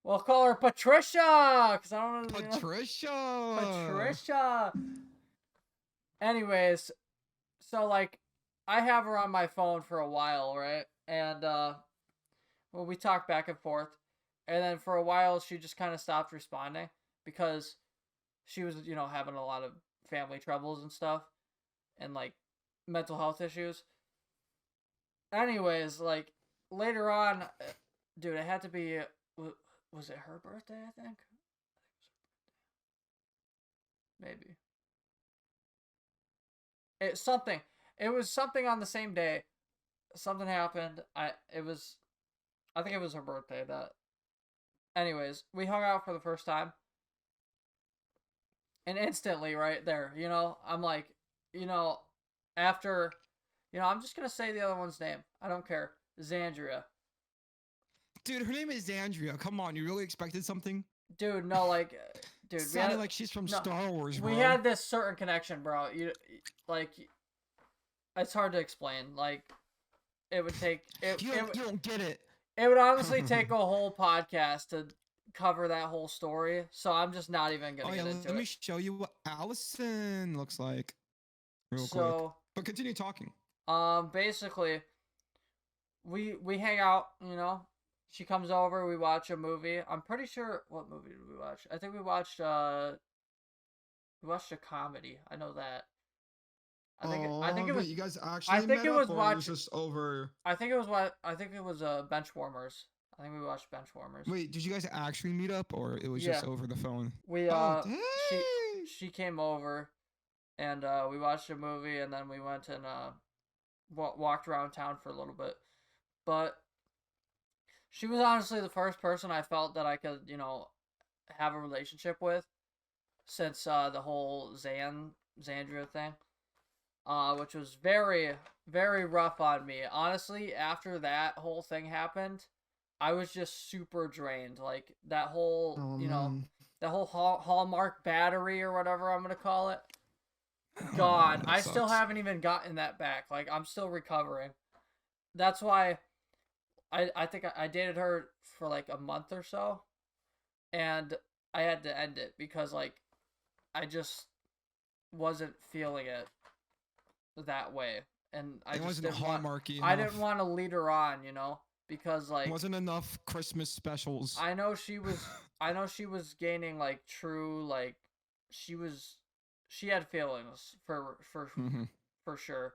We'll call her Patricia, because I don't know. Patricia. Patricia. Anyways, so like, I have her on my phone for a while, right? And well, we talk back and forth, and then for a while she just kind of stopped responding because she was, having a lot of family troubles and stuff, and like mental health issues. Anyways, like later on, dude, it had to be, was it her birthday? I think maybe it was something on the same day. Something happened. I think it was her birthday. That anyways, we hung out for the first time, and instantly right there, I'm like, after, I'm just gonna say the other one's name. I don't care. Xandria. Dude, her name is Andrea. Come on, you really expected something? Dude, no, like, dude, Sounded like she's from Star Wars, bro. We had this certain connection, bro. Like, it's hard to explain. Like, it would take you don't get it. It would honestly take a whole podcast to cover that whole story. So I'm just not even gonna get into it. Let me show you what Allison looks like, real quick. But continue talking. Basically, we hang out. She comes over. We watch a movie. I'm pretty sure, what movie did we watch? I think we watched a comedy. I know that. I think it was. You guys actually met up, or it was just over? I think it was Benchwarmers. I think we watched Benchwarmers. Wait, did you guys actually meet up, or it was just over the phone? She came over, and we watched a movie, and then we went and walked around town for a little bit. But she was honestly the first person I felt that I could, have a relationship with since the whole Xandria thing. Which was very, very rough on me. Honestly, after that whole thing happened, I was just super drained. Like, that whole, that whole Hallmark battery or whatever I'm going to call it. God, I still haven't even gotten that back. Like, I'm still recovering. That's why I think I dated her for like a month or so, and I had to end it because, like, I just wasn't feeling it that way, and I just didn't want to lead her on, because like, wasn't enough Christmas specials. I know she was gaining like true, like, she had feelings for sure.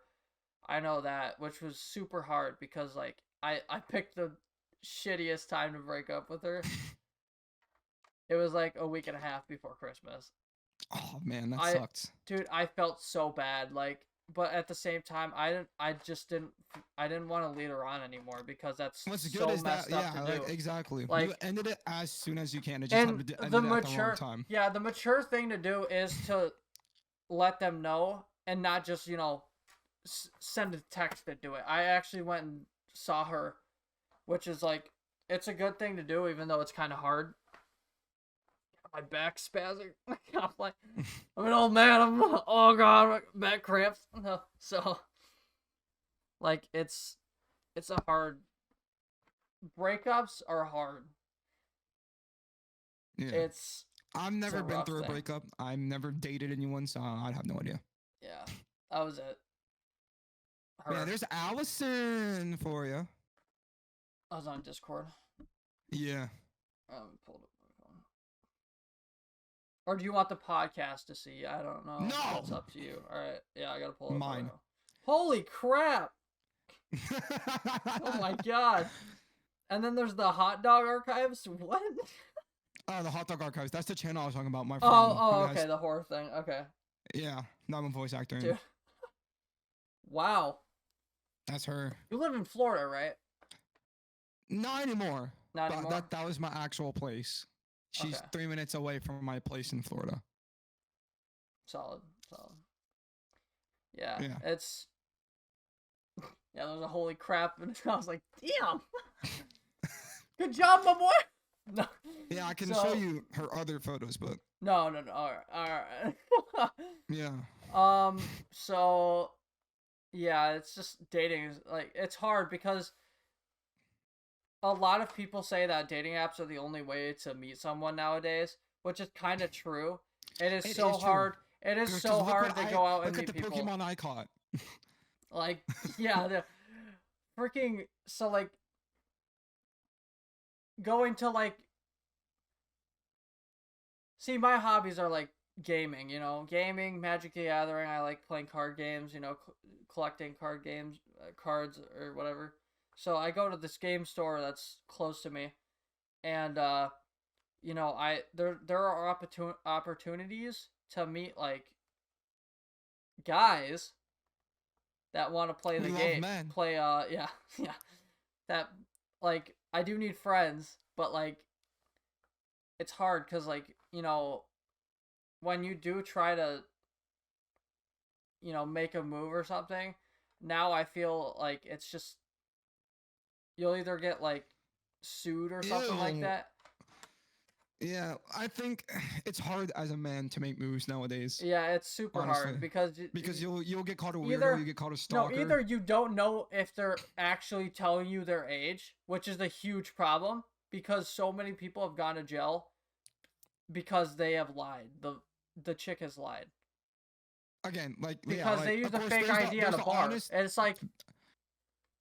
I know that, which was super hard because like I picked the shittiest time to break up with her. It was like a week and a half before Christmas. Oh man, that sucked. Dude, I felt so bad. Like, but at the same time, I didn't want to lead her on anymore because that's what's so good is messed that, up to do. Exactly. Like, you ended it as soon as you can. It just ended at the wrong time. Yeah, the mature thing to do is to let them know and not just, send a text to do it. I actually went and saw her, which is like, it's a good thing to do, even though it's kind of hard. My back spazzing. I'm like, I'm an old man. Oh god, back cramps. So, like, it's a hard. Breakups are hard. Yeah. I've It's a never been rough through a thing. breakup. I've never dated anyone, so I'd have no idea. Yeah, that was it. Yeah, Her. there's Allison for you. I was on Discord. Yeah. Pulled up my phone. Or do you want the podcast to see? I don't know. No. That's up to you. All right. Yeah, I gotta pull it up. Mine. Holy crap! Oh my god! And then there's the hot dog archives. What? Oh, the hot dog archives. That's the channel I was talking about. My friend. Oh, okay. The horror thing. Okay. Yeah, not a voice actor. Dude. Wow. That's her. You live in Florida, right? Not anymore. Not anymore. That was my actual place. She's Okay. 3 minutes away from my place in Florida. Solid. Yeah. It's. Yeah, there was a holy crap, and I was like, damn. Good job, my boy. No. Yeah, I can show you her other photos, but No. All right. yeah. So, yeah, it's just dating is like it's hard because a lot of people say that dating apps are the only way to meet someone nowadays, which is kind of true. It is so hard. It is so hard to go out and meet people. Look at the Pokemon I caught. Like, yeah, the freaking so like going to like see my hobbies are like gaming, gaming, Magic the Gathering. I like playing card games, collecting card games, cards or whatever. So I go to this game store that's close to me, and there are opportunities to meet like guys that want to play the game. Men. Play yeah. That like I do need friends, but like it's hard because like when you do try to make a move or something, now I feel like it's just you'll either get like sued or something like that. Yeah, I think it's hard as a man to make moves nowadays. Yeah, it's super hard because you'll get called a weirdo, you get called a stalker. No, either you don't know if they're actually telling you their age, which is a huge problem because so many people have gone to jail because they have lied. The chick has lied. Again, like because they used a fake ID at a bar. And it's like,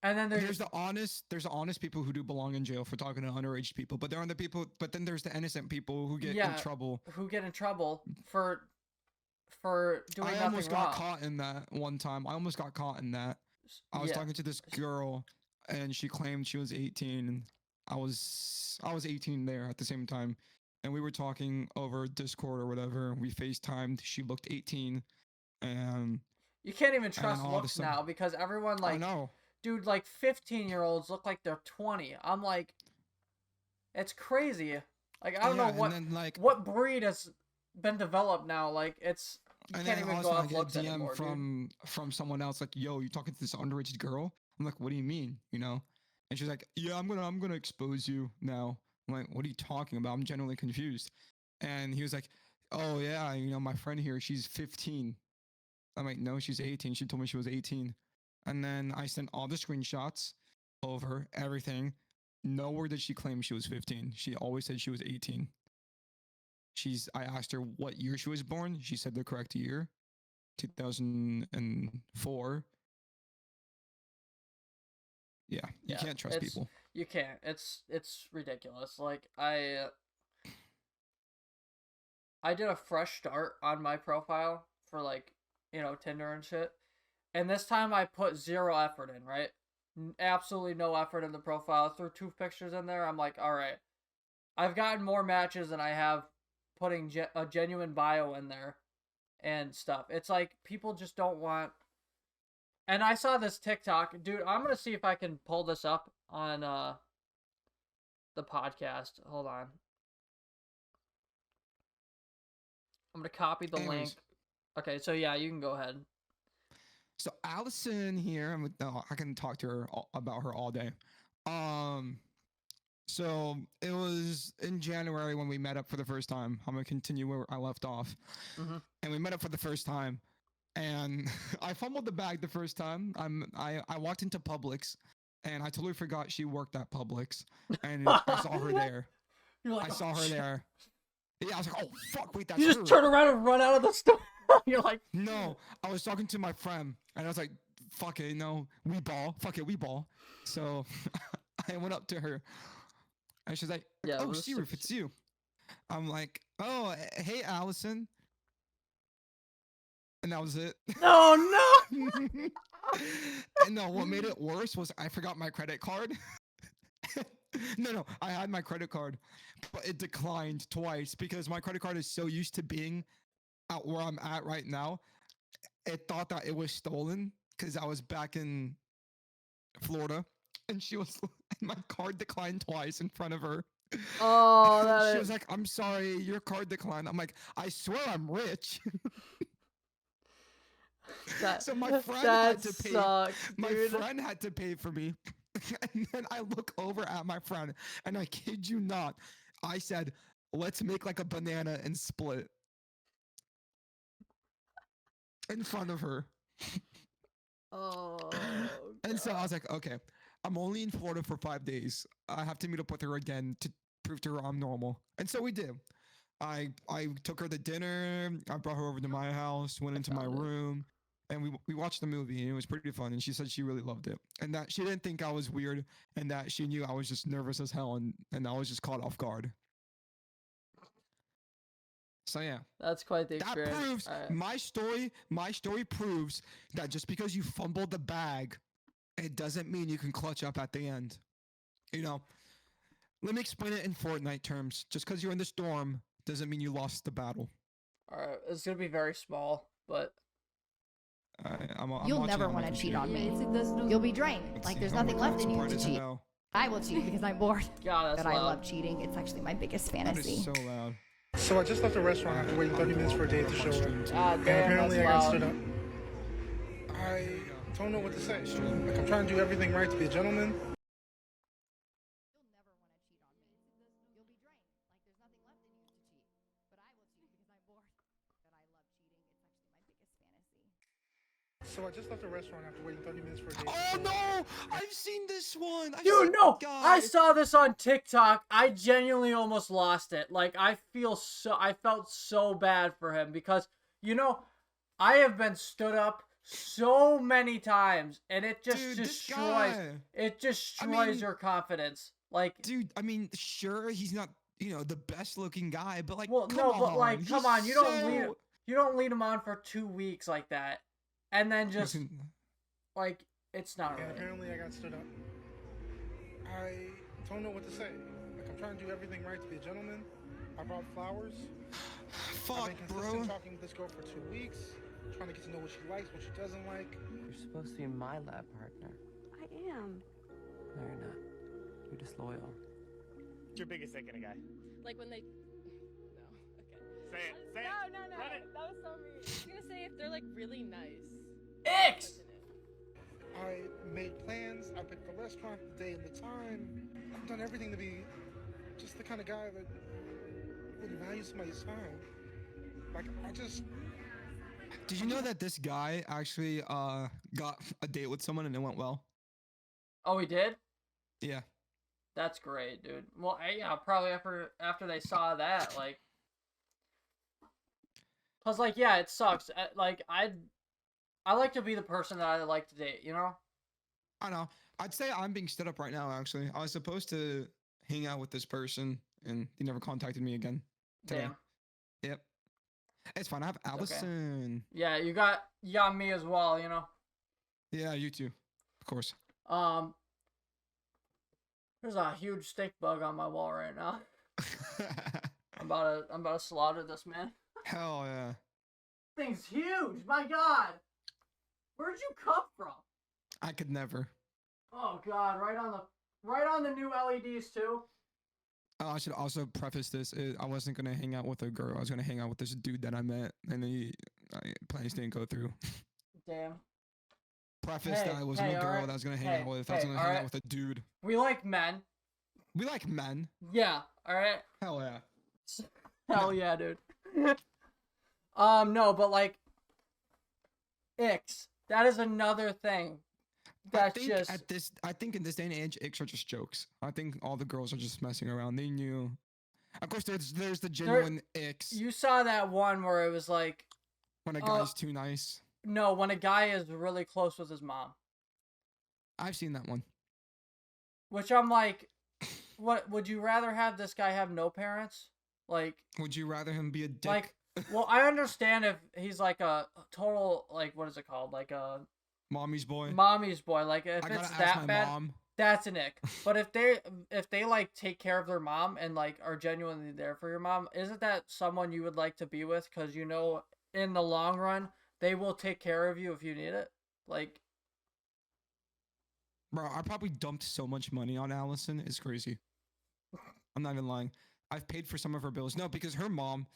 and then there's the honest people who do belong in jail for talking to underage people, but there are the people. But then there's the innocent people who get in trouble. Who get in trouble for doing nothing wrong. I almost got caught in that one time. I almost got caught in that. I was talking to this girl, and she claimed she was 18, and I was 18 there at the same time, and we were talking over Discord or whatever. We FaceTimed. She looked 18, and you can't even trust looks now because everyone like. I know. Dude, like 15-year-olds look like they're 20. I'm like, it's crazy. Like I don't know what breed has been developed now. Like it's you can't even go off looks anymore, from someone else like, yo, you talking to this underage girl? I'm like, what do you mean? And she's like, yeah, I'm gonna expose you now. I'm like, what are you talking about? I'm genuinely confused. And he was like, oh yeah, my friend here, she's 15. I'm like, no, she's 18. She told me she was 18. And then I sent all the screenshots over everything. Nowhere did she claim she was 15. She always said she was 18. I asked her what year she was born. She said the correct year, 2004. Yeah, you can't trust people. You can't. It's ridiculous. Like I did a fresh start on my profile for like, Tinder and shit. And this time I put zero effort in, right? Absolutely no effort in the profile. Threw 2 pictures in there. I'm like, all right. I've gotten more matches than I have putting a genuine bio in there and stuff. It's like people just don't want. And I saw this TikTok. Dude, I'm going to see if I can pull this up on the podcast. Hold on. I'm going to copy the link. Okay, so yeah, you can go ahead. So Allison here, I can talk to her about her all day. So it was in January when we met up for the first time. I'm gonna continue where I left off. Mm-hmm. And we met up for the first time, and I fumbled the bag the first time. I walked into Publix, and I totally forgot she worked at Publix, and I saw her there. You're like, I saw her there. Yeah, I was like, oh fuck, wait, that's You just her. turn around and run out of the store. You're like, No, I was talking to my friend, and I was like, fuck it, we ball. Fuck it, we ball. So I went up to her, and she's like, yeah, oh, it was Searoof, it's you. I'm like, oh, hey, Allison. And that was it. no. And no, what made it worse was I forgot my credit card. No, I had my credit card, but it declined twice because my credit card is so used to being at where I'm at right now. It thought that it was stolen because I was back in Florida, and my card declined twice in front of her. Oh, And that she is... was like, "I'm sorry, your card declined." I'm like, "I swear I'm rich." So my friend had to pay. sucks, My dude. friend had to pay for me, and then I look over at my friend, and I kid you not, I said, "Let's make like a banana and split." In front of her. Oh, And so I God. was like, okay, I'm only in Florida for 5 days. I have to meet up with her again to prove to her I'm normal. And so we did. I took her to dinner. I brought her over to my house, went into my found it. room, and we watched the movie, and it was pretty fun. And she said she really loved it, and that she didn't think I was weird, and that she knew I was just nervous as hell, and I was just caught off guard. So yeah, That's quite the that experience. proves All right. my story proves that just because you fumbled the bag, it doesn't mean you can clutch up at the end. You know, let me explain it in Fortnite terms. Just because you're in the storm doesn't mean you lost the battle. All right, it's gonna be very small, but I'm You'll watching never on my want to cheat computer. on me. You'll be drained. Let's Like see there's how nothing much left in you bright to is it cheat. now? I will cheat because I'm bored. God, that's But I loud. love cheating. It's actually my biggest That fantasy. is so loud. So I just left the restaurant after waiting 30 minutes for Dave to show up. God And damn, apparently I that's got stood loud. up. I don't know what to say. Like, I'm trying to do everything right to be a gentleman. You'll never want to cheat on me. You'll be drained. Like there's nothing left in you to cheat. But I will cheat because I'm bored. But I love cheating. It's actually my biggest fantasy. So I just left the restaurant after waiting 30 minutes for Dave to Oh show up. no! I've seen this one. Dude, no! I guy. saw this on TikTok. I genuinely almost lost it. Like, I felt so bad for him because, I have been stood up so many times, and it just Dude, this destroys. guy. It destroys your confidence. Like, Dude, I mean, sure, he's not, the best looking guy, but like, well, come no, on, but like, come on, he's you don't lead him on for 2 weeks like that, and then just Listen, like, it's not And right. apparently I got stood up. I don't know what to say. Like, I'm trying to do everything right to be a gentleman. I brought flowers. fuck, I've been bro. consistent talking with this girl for 2 weeks. Trying to get to know what she likes, what she doesn't like. You're supposed to be my lab partner. I am. No, you're not. You're disloyal. What's your biggest thing in a guy? Like when they. No. Okay. Say it. Say it. No. Run it. That was so mean. I was gonna say if they're like really nice. Ix! I made plans. I picked the restaurant, the day, and the time. I've done everything to be just the kind of guy that really values somebody's time. Like, I just. Did you know that this guy actually got a date with someone and it went well? Oh, he did? Yeah. That's great, dude. Well, yeah, probably after they saw that, like, cause like, yeah, it sucks. Like, I like to be the person that I like to date, I know. I'd say I'm being stood up right now, actually. I was supposed to hang out with this person and he never contacted me again today. Damn. Yep. It's fine. I have Allison. Yeah, you got me as well, Yeah, you too. Of course. There's a huge stink bug on my wall right now. I'm about to slaughter this man. Hell yeah. Thing's huge. My God. Where'd you come from? I could never. Oh God, right on the new LEDs too. Oh, I should also preface this. I wasn't gonna hang out with a girl. I was gonna hang out with this dude that I met, and plans didn't go through. Damn. Preface that I wasn't a girl that I was gonna hang out with. I was gonna hang out with a dude. We like men. We like men. Yeah. All right. Hell yeah. Hell yeah, dude. No, but like, icks. That is another thing. I think in this day and age, icks are just jokes. I think all the girls are just messing around. They knew. Of course, there's the genuine icks You saw that one where it was like, when a guy's too nice. no, when a guy is really close with his mom. I've seen that one. Which I'm like, what would you rather have this guy have no parents? Like, Would you rather him be a dick? like, well, I understand if he's like a total, like, what is it called? Like a mommy's boy. mommy's boy. Like, if I it's gotta ask that my bad, mom. that's an ick. But if they like take care of their mom and like are genuinely there for your mom, isn't that someone you would like to be with? Because you know, in the long run, they will take care of you if you need it. Like, Bro, I probably dumped so much money on Allison. It's crazy. I'm not even lying. I've paid for some of her bills. No, because her mom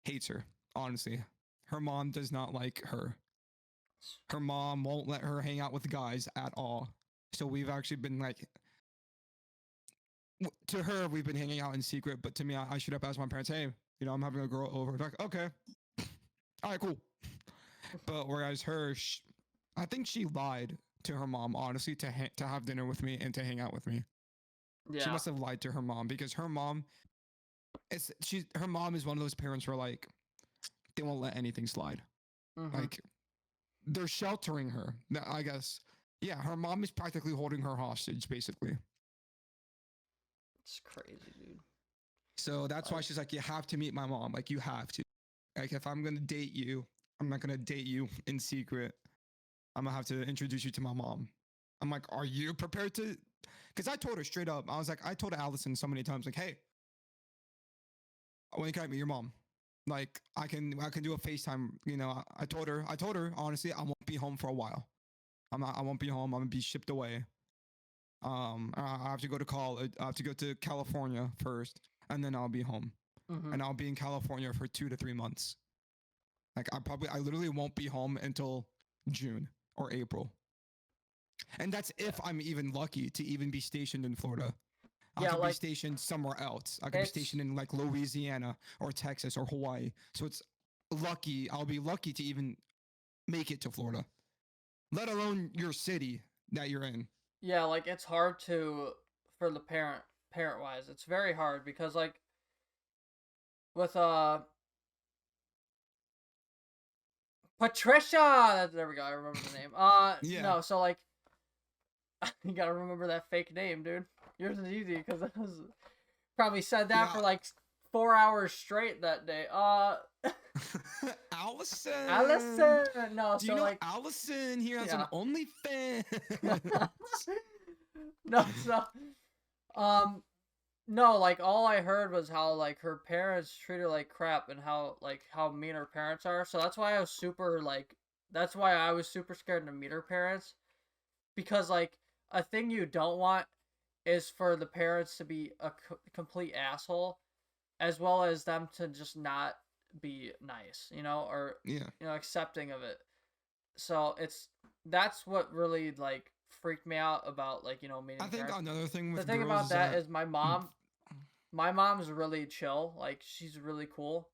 hates her, honestly. Her mom does not like her. Her mom won't let her hang out with guys at all. So we've actually been like, to her, we've been hanging out in secret. But to me, I should have asked my parents, hey, you know, I'm having a girl over. They're like, okay. All right, cool. But whereas her, I think she lied to her mom, honestly, to have dinner with me and to hang out with me. yeah, She must have lied to her mom because her mom, her mom is one of those parents where like they won't let anything slide. Mhm. Like they're sheltering her. I guess. Yeah, her mom is practically holding her hostage, basically. It's crazy, dude. So that's why she's like, you have to meet my mom. Like you have to. Like if I'm gonna date you, I'm not gonna date you in secret. I'm gonna have to introduce you to my mom. I'm like, are you prepared to? Because I told her straight up. I was like, I told Allison so many times, like, hey, when can I meet your mom? Like, I can do a FaceTime. You know, I told her honestly, I won't be home for a while. I won't be home. I'm gonna be shipped away. I have to go to college. I have to go to California first, and then I'll be home. Mhm. And I'll be in California for 2 to 3 months. Like I literally won't be home until June or April. And that's if I'm even lucky to even be stationed in Florida. I Yeah, could be like, stationed somewhere else. I could be stationed in like Louisiana or Texas or Hawaii. So it's lucky. I'll be lucky to even make it to Florida, let alone your city that you're in. yeah, like it's hard for the parent wise. It's very hard because like with Patricia. There we go. I remember the name. Yeah. No. So like, you gotta remember that fake name, dude. Yours is easy because I was probably said that for like 4 hours straight that day. Allison. Allison. No. Do so you know like, Allison here has yeah. an OnlyFans? no. So, no. Like all I heard was how like her parents treat her like crap and how mean her parents are. So that's why I was super like. That's why I was super scared to meet her parents. Because like a thing you don't want is for the parents to be a complete asshole, as well as them to just not be nice, you know, or Yeah. you know, accepting of it. So that's what really like freaked me out about like, you know, meeting I think parents. another thing with The thing girls about is that is my mom's really chill, like she's really cool.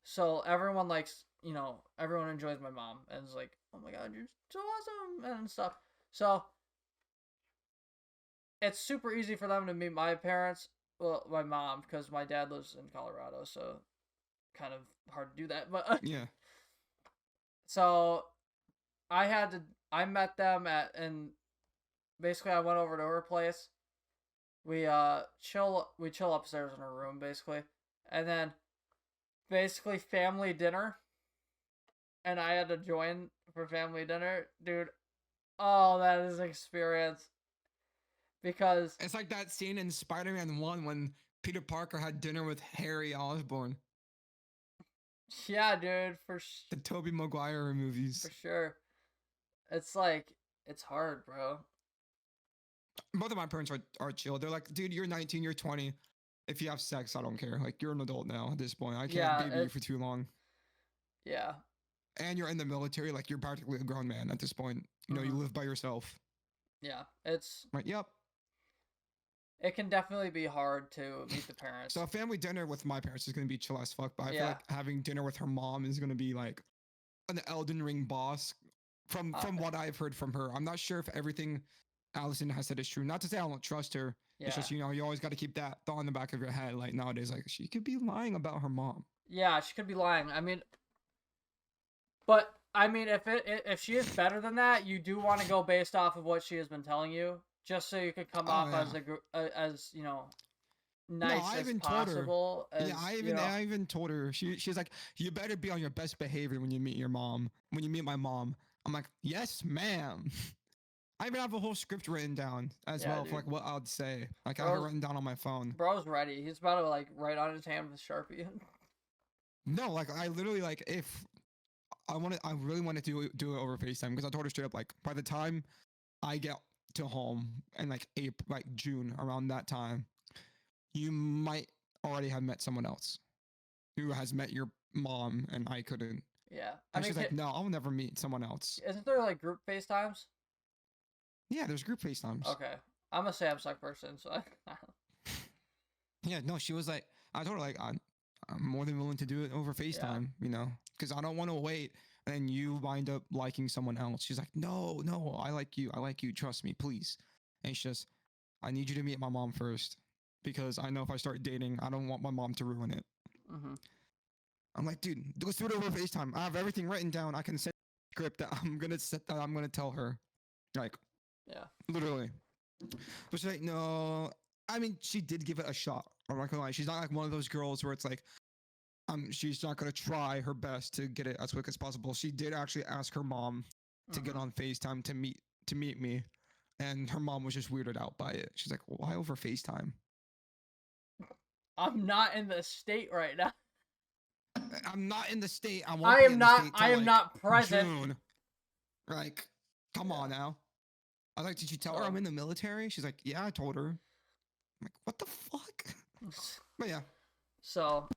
So everyone likes, you know, everyone enjoys my mom and is like, oh my god, you're so awesome and stuff. So it's super easy for them to meet my parents. Well, my mom, because my dad lives in Colorado, so kind of hard to do that. But yeah. so I met them and basically I went over to her place. We chill upstairs in her room basically, and then basically family dinner, and I had to join for family dinner, dude. Oh, that is an experience. Because It's like that scene in Spider-Man 1 when Peter Parker had dinner with Harry Osborn. yeah, dude, The Tobey Maguire movies. for sure. It's like it's hard, bro. Both of my parents are chill. They're like, dude, you're 19, you're 20. If you have sex, I don't care. Like, you're an adult now at this point. I can't Yeah, baby you for too long. Yeah. And you're in the military. Like, you're practically a grown man at this point. You know, you live by yourself. Yeah, it's Like, yep. It can definitely be hard to meet the parents. So a family dinner with my parents is going to be chill as fuck. But I feel Yeah. like having dinner with her mom is going to be like an Elden Ring boss from what I've heard from her. I'm not sure if everything Allison has said is true. Not to say I don't trust her. It's Yeah. just, you always got to keep that thought in the back of your head. Like nowadays, like she could be lying about her mom. Yeah, she could be lying. I mean, but I mean, if she is better than that, you do want to go based off of what she has been telling you, just so you could come Oh, off yeah. as No, nice I as even told her. possible. Yeah, I even told her. She's like, you better be on your best behavior when you meet your mom. When you meet my mom, I'm like, yes, ma'am. I even have a whole script written down as Yeah, well for dude. like what I'd say. Like I have it Bro's, written down on my phone. bro's ready. He's about to like write on his hand with Sharpie. No, like I literally like if I really wanted to do it over FaceTime because I told her straight up like by the time I get to home in like April, like June, around that time, you might already have met someone else who has met your mom, and I couldn't. Yeah, I And mean, she's like, no, I'll never meet someone else. isn't there like group FaceTimes? Yeah, there's group FaceTimes. Okay, I'm a Samsung person, so Yeah, no, she was like, I told her like I'm more than willing to do it over FaceTime, because I don't want to wait and then you wind up liking someone else. She's like, no, no, I like you, trust me, please. And it's just, I need you to meet my mom first because I know if I start dating, I don't want my mom to ruin it. mm-hmm. I'm like, dude, let's do it over FaceTime. I have everything written down. I can send a script that I'm gonna tell her, like, Yeah. literally. But she's like, no. I mean, she did give it a shot. I'm not gonna lie. She's not like one of those girls where it's like, she's not gonna try her best to get it as quick as possible. She did actually ask her mom to get on FaceTime to meet me, and her mom was just weirded out by it. She's like, why over FaceTime? I'm not in the state right now. I'm not in the state. I won't I be am in the not. state till, I am like, not present. June. Like, come on now. I was like, did you tell her I'm in the military? She's like, yeah, I told her. I'm like, what the fuck? But yeah. So,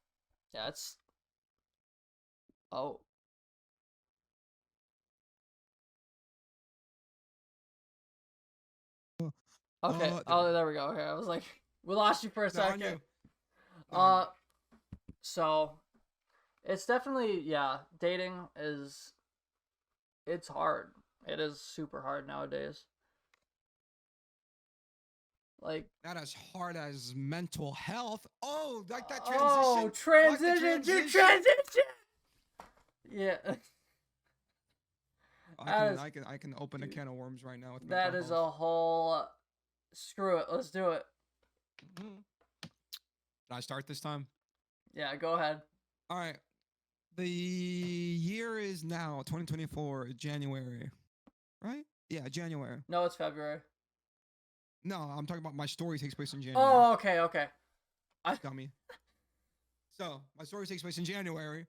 yeah, it's. Oh. Okay. Oh, there we go. Okay, I was like, we lost you for a second. So, it's definitely, yeah. Dating it's hard. It is super hard nowadays. Like, not as hard as mental health. Oh, like that transition. Oh, transition. Yeah. I can open a can of worms right now with that is a whole. Screw it. Let's do it. Can I start this time? Yeah, go ahead. All right. The year is now 2024, January, right? Yeah, January. No, it's February. No, I'm talking about my story takes place in January. Oh, okay. Dummy. So, my story takes place in January.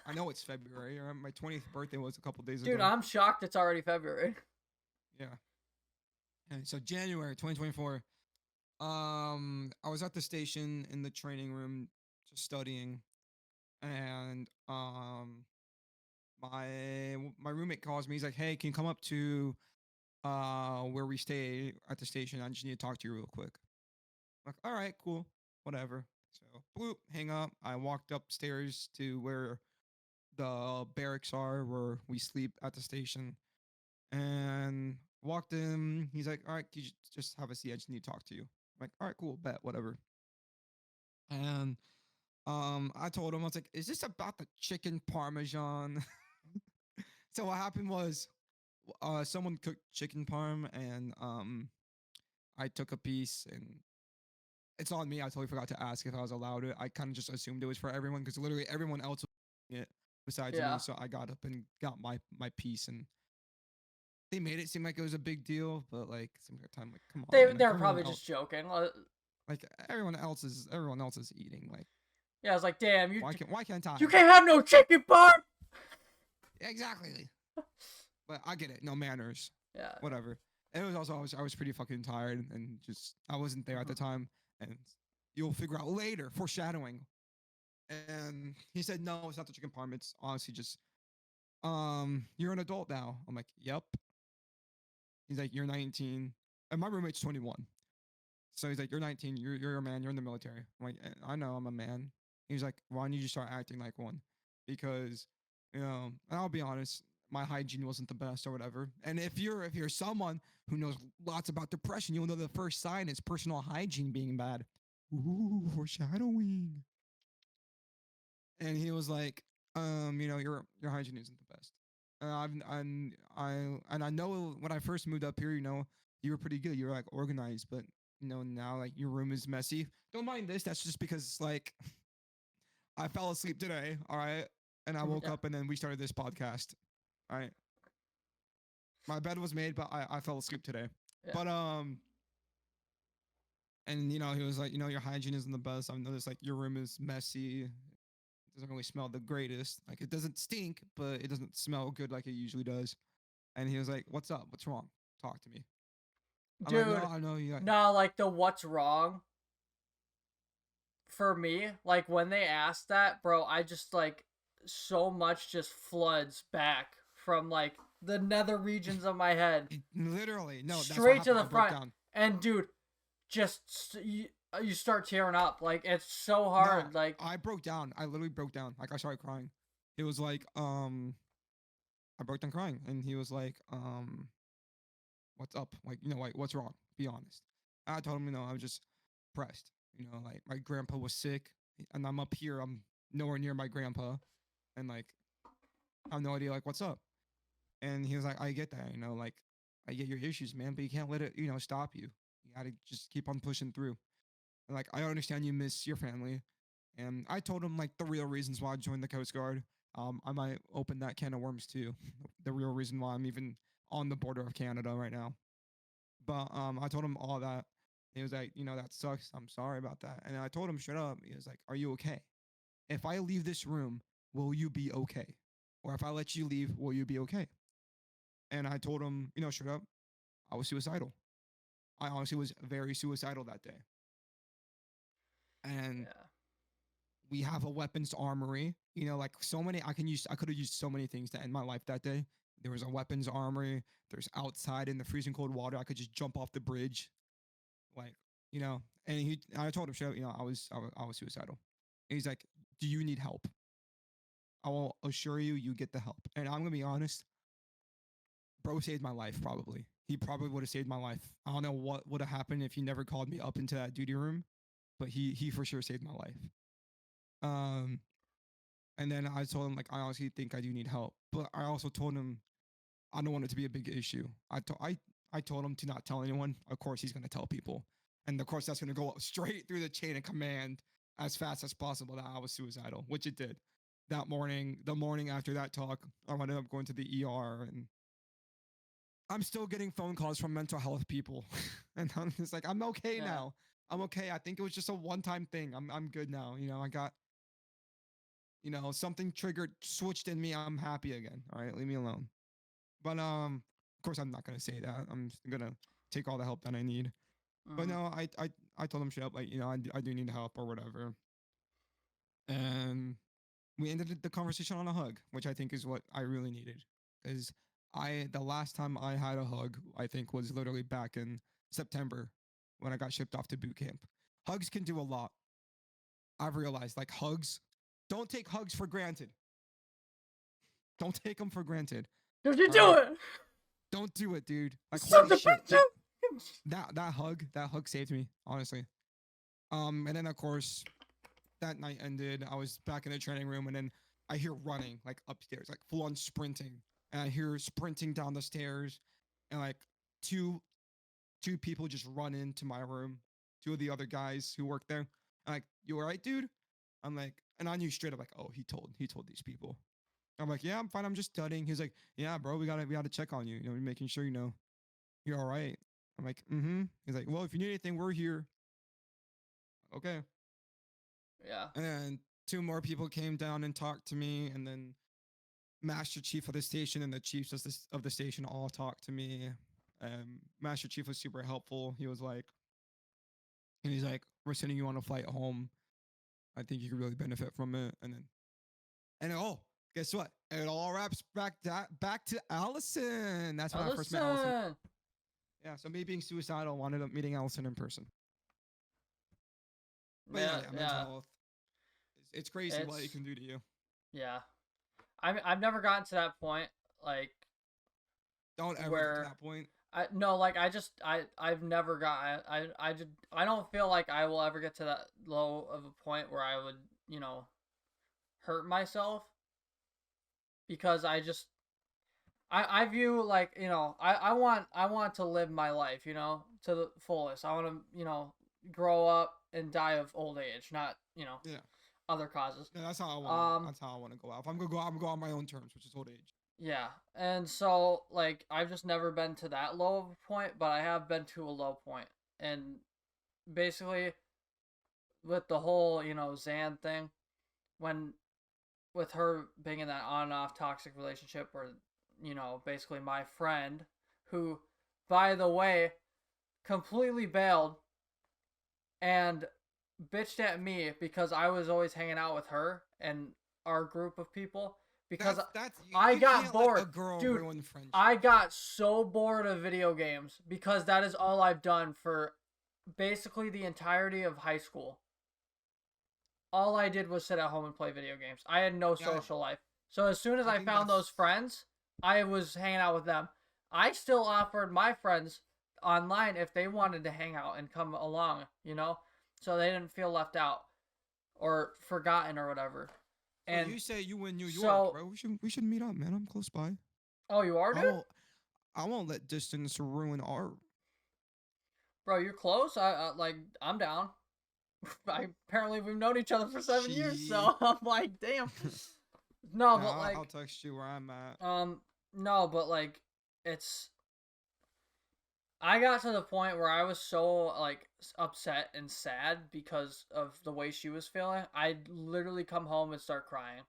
I know it's February. My 20th birthday was a couple days ago. Dude, I'm shocked it's already February. Yeah. And so January 2024. I was at the station in the training room just studying, and my roommate calls me. He's like, "Hey, can you come up to where we stay at the station? I just need to talk to you real quick." I'm like, all right, cool, whatever. So bloop, hang up. I walked upstairs to where the barracks are, where we sleep at the station, and walked in. He's like, all right, can you just have a seat? I just need to talk to you. I'm like, all right, cool, bet, whatever. And I told him, I was like, is this about the chicken parmesan? So what happened was, someone cooked chicken parm, and I took a piece, and it's on me. I totally forgot to ask if I was allowed it. I kind of just assumed it was for everyone because literally everyone else was eating it besides me. So I got up and got my piece, and they made it seem like it was a big deal, but like some time, like, come on. They're probably just joking. Like everyone else is eating. Like, yeah, I was like, damn, why can't I? You can't have no chicken parm. Exactly. But I get it. No manners. Yeah. Whatever. And it was also I was pretty fucking tired, and just I wasn't there at the time, and you'll figure out later. Foreshadowing. And he said, no, it's not the chicken parm. It's honestly just, you're an adult now. I'm like, yep. He's like, you're 19, and my roommate's 21. So he's like, you're 19. You're a man. You're in the military. I'm like, I know I'm a man. He's like, why don't you just start acting like one? Because, and I'll be honest, my hygiene wasn't the best or whatever. And if you're someone who knows lots about depression, you'll know the first sign is personal hygiene being bad. Ooh, foreshadowing. And he was like, your hygiene isn't the best. I know when I first moved up here, you were pretty good. You were like organized, but now like your room is messy. Don't mind this. That's just because like I fell asleep today. All right, and I woke Yeah. up and then we started this podcast. All right, my bed was made, but I fell asleep today. Yeah. But and he was like, your hygiene isn't the best. I've noticed like your room is messy. It doesn't really smell the greatest. Like it doesn't stink, but it doesn't smell good like it usually does. And he was like, "What's up? What's wrong? Talk to me." I'm Dude, like, no, I know you. no, like the what's wrong for me, like when they asked that, bro, I just like so much just floods back from like the nether regions of my head Literally, no, that's what straight to happened. the I broke front. down. And dude, you start tearing up. Like it's so hard. No, like I broke down. I literally broke down. Like I started crying. It was like, I broke down crying, and he was like, what's up? Like, like what's wrong? Be honest. I told him, I was just depressed. Like my grandpa was sick, and I'm up here. I'm nowhere near my grandpa, and like I have no idea like what's up. And he was like, I get that, like I get your issues, man, but you can't let it, stop you. You gotta just keep on pushing through. And like I understand you miss your family. And I told him like the real reasons why I joined the Coast Guard. I might open that can of worms too. The real reason why I'm even on the border of Canada right now. But I told him all that. He was like, that sucks. I'm sorry about that. And I told him straight up. He was like, are you okay? If I leave this room, will you be okay? Or if I let you leave, will you be okay? And I told him, straight up, I was suicidal. I honestly was very suicidal that day. And yeah. we have a weapons armory. Like so many, I could have used so many things to end my life that day. There was a weapons armory. There's outside in the freezing cold water. I could just jump off the bridge, like And I told him, straight up, I was suicidal. And he's like, "Do you need help? I will assure you, you get the help." And I'm gonna be honest, bro saved my life. Probably, he probably would have saved my life. I don't know what would have happened if he never called me up into that duty room, but he for sure saved my life. Um, and then I told him like I honestly think I do need help, but I also told him I don't want it to be a big issue. I told him to not tell anyone. Of course, he's gonna tell people, and of course that's gonna go straight through the chain of command as fast as possible that I was suicidal, which it did. That morning, the morning after that talk, I ended up going to the ER, and I'm still getting phone calls from mental health people, and I'm just like, I'm okay now. I'm okay. I think it was just a one-time thing. I'm good now. I got something triggered, switched in me. I'm happy again. All right, leave me alone. But of course, I'm not gonna say that. I'm just gonna take all the help that I need. But no, I told him straight up like I do need help or whatever. And we ended the conversation on a hug, which I think is what I really needed. Because the last time I had a hug, I think was literally back in September when I got shipped off to boot camp. Hugs can do a lot. I've realized like hugs, don't take hugs for granted. Don't take them for granted. Don't you do it? Don't do it, dude. Like Son holy of a shit. bitch. That hug saved me, honestly. And then of course that night ended. I was back in the training room, and then I hear running like upstairs, like full on sprinting, and I hear sprinting down the stairs, and like two people just run into my room. Two of the other guys who work there. I'm like, "You alright, dude?" I'm like, and I knew straight up like, oh, he told these people. I'm like, yeah, I'm fine. I'm just studying. He's like, yeah, bro, we gotta check on you. Making sure you're all right. I'm like, mm-hmm. He's like, well, if you need anything, we're here. Okay. Yeah. And then two more people came down and talked to me, and then Master Chief of the station and the chiefs of the station all talked to me. Master Chief was super helpful. He's like, we're sending you on a flight home. I think you could really benefit from it. And oh, guess what? It all wraps back to Allison. That's when I first met Allison. Yeah, so me being suicidal, wanted up meeting Allison in person. But yeah, mental health. It's crazy what it can do to you. Yeah. I've never gotten to that point. like Don't ever get to where that point. I've never got I don't feel like I will ever get to that low of a point where I would, hurt myself, because I view, like, I want to live my life, to the fullest. I want to, grow up and die of old age, not, Yeah. other causes. Yeah, that's how I want. That's how I want to go out. If I'm gonna go out, I'm gonna go on my own terms, which is old age. Yeah. And so, like, I've just never been to that low of a point, but I have been to a low point. And basically, with the whole, Zan thing, when with her being in that on and off toxic relationship where, basically my friend, who, by the way, completely bailed and bitched at me because I was always hanging out with her and our group of people, because I got can't bored. Let a girl Dude, ruin friendship. I got so bored of video games because that is all I've done for basically the entirety of high school. All I did was sit at home and play video games. I had no social life. So as soon as I found those friends, I was hanging out with them. I still offered my friends online if they wanted to hang out and come along, so they didn't feel left out or forgotten or whatever. And you say you in New so- York, bro. We should meet up, man. I'm close by. Oh, you are, dude? I won't let distance ruin our. Bro, you're close. I'm down. Apparently we've known each other for 7 years, so I'm like, damn. No, but like, I'll text you where I'm at. no, but like, it's. I got to the point where I was so like upset and sad because of the way she was feeling. I'd literally come home and start crying.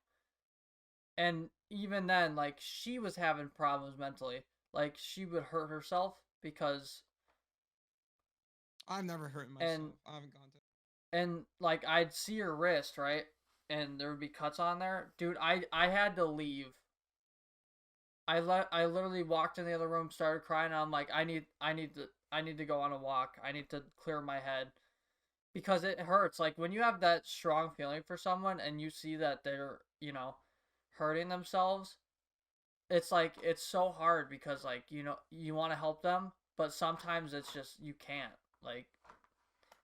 And even then, like, she was having problems mentally. Like, she would hurt herself because. I've never hurt myself. I haven't gone to. And like, I'd see her wrist, right, and there would be cuts on there. Dude, I had to leave. I literally walked in the other room, started crying, and I'm like, I need to go on a walk. I need to clear my head, because it hurts. Like, when you have that strong feeling for someone and you see that they're, hurting themselves, it's like, it's so hard because, like, you want to help them, but sometimes it's just, you can't. Like,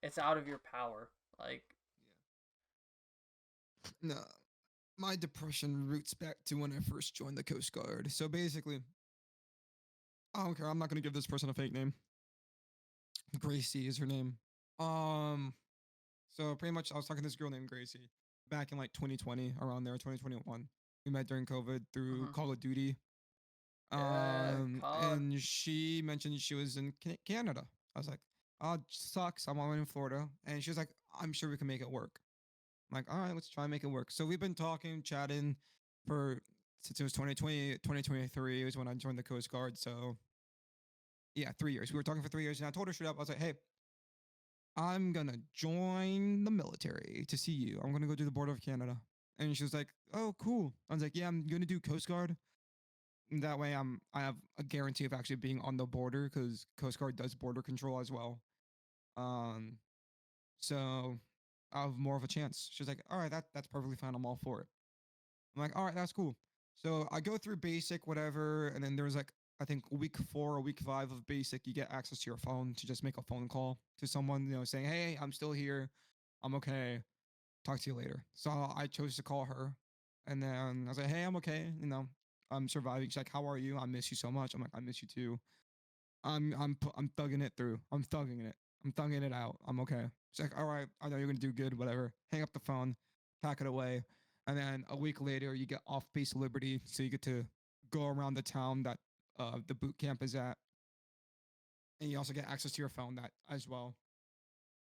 it's out of your power. Like, No, my depression roots back to when I first joined the Coast Guard. So basically, I don't care. I'm not gonna give this person a fake name. Gracie is her name. So pretty much, I was talking to this girl named Gracie back in like 2020, around there, 2021. We met during COVID through Call of Duty. And she mentioned she was in Canada. I was like, oh, sucks. I'm already in Florida. And she was like, I'm sure we can make it work. I'm like, all right, let's try and make it work. So we've been talking, chatting since it was 2020, 2023 was when I joined the Coast Guard. So yeah, 3 years. We were talking for 3 years, and I told her straight up, I was like, hey, I'm gonna join the military to see you. I'm gonna go do the border of Canada. And she was like, oh, cool. I was like, yeah, I'm gonna do Coast Guard. And that way I have a guarantee of actually being on the border, because Coast Guard does border control as well. So I have more of a chance. She's like, all right, that's perfectly fine. I'm all for it. I'm like, all right, that's cool. So I go through basic, whatever, and then there's like, I think week 4 or week 5 of basic, you get access to your phone to just make a phone call to someone, saying, hey, I'm still here. I'm okay. Talk to you later. So I chose to call her, and then I was like, hey, I'm okay. I'm surviving. She's like, how are you? I miss you so much. I'm like, I miss you too. I'm thugging it through. I'm thugging it. I'm thugging it out. I'm okay. She's like, all right, I know you're gonna do good. Whatever. Hang up the phone, pack it away, and then a week later, you get off base Liberty, so you get to go around the town that the boot camp is at, and you also get access to your phone that as well,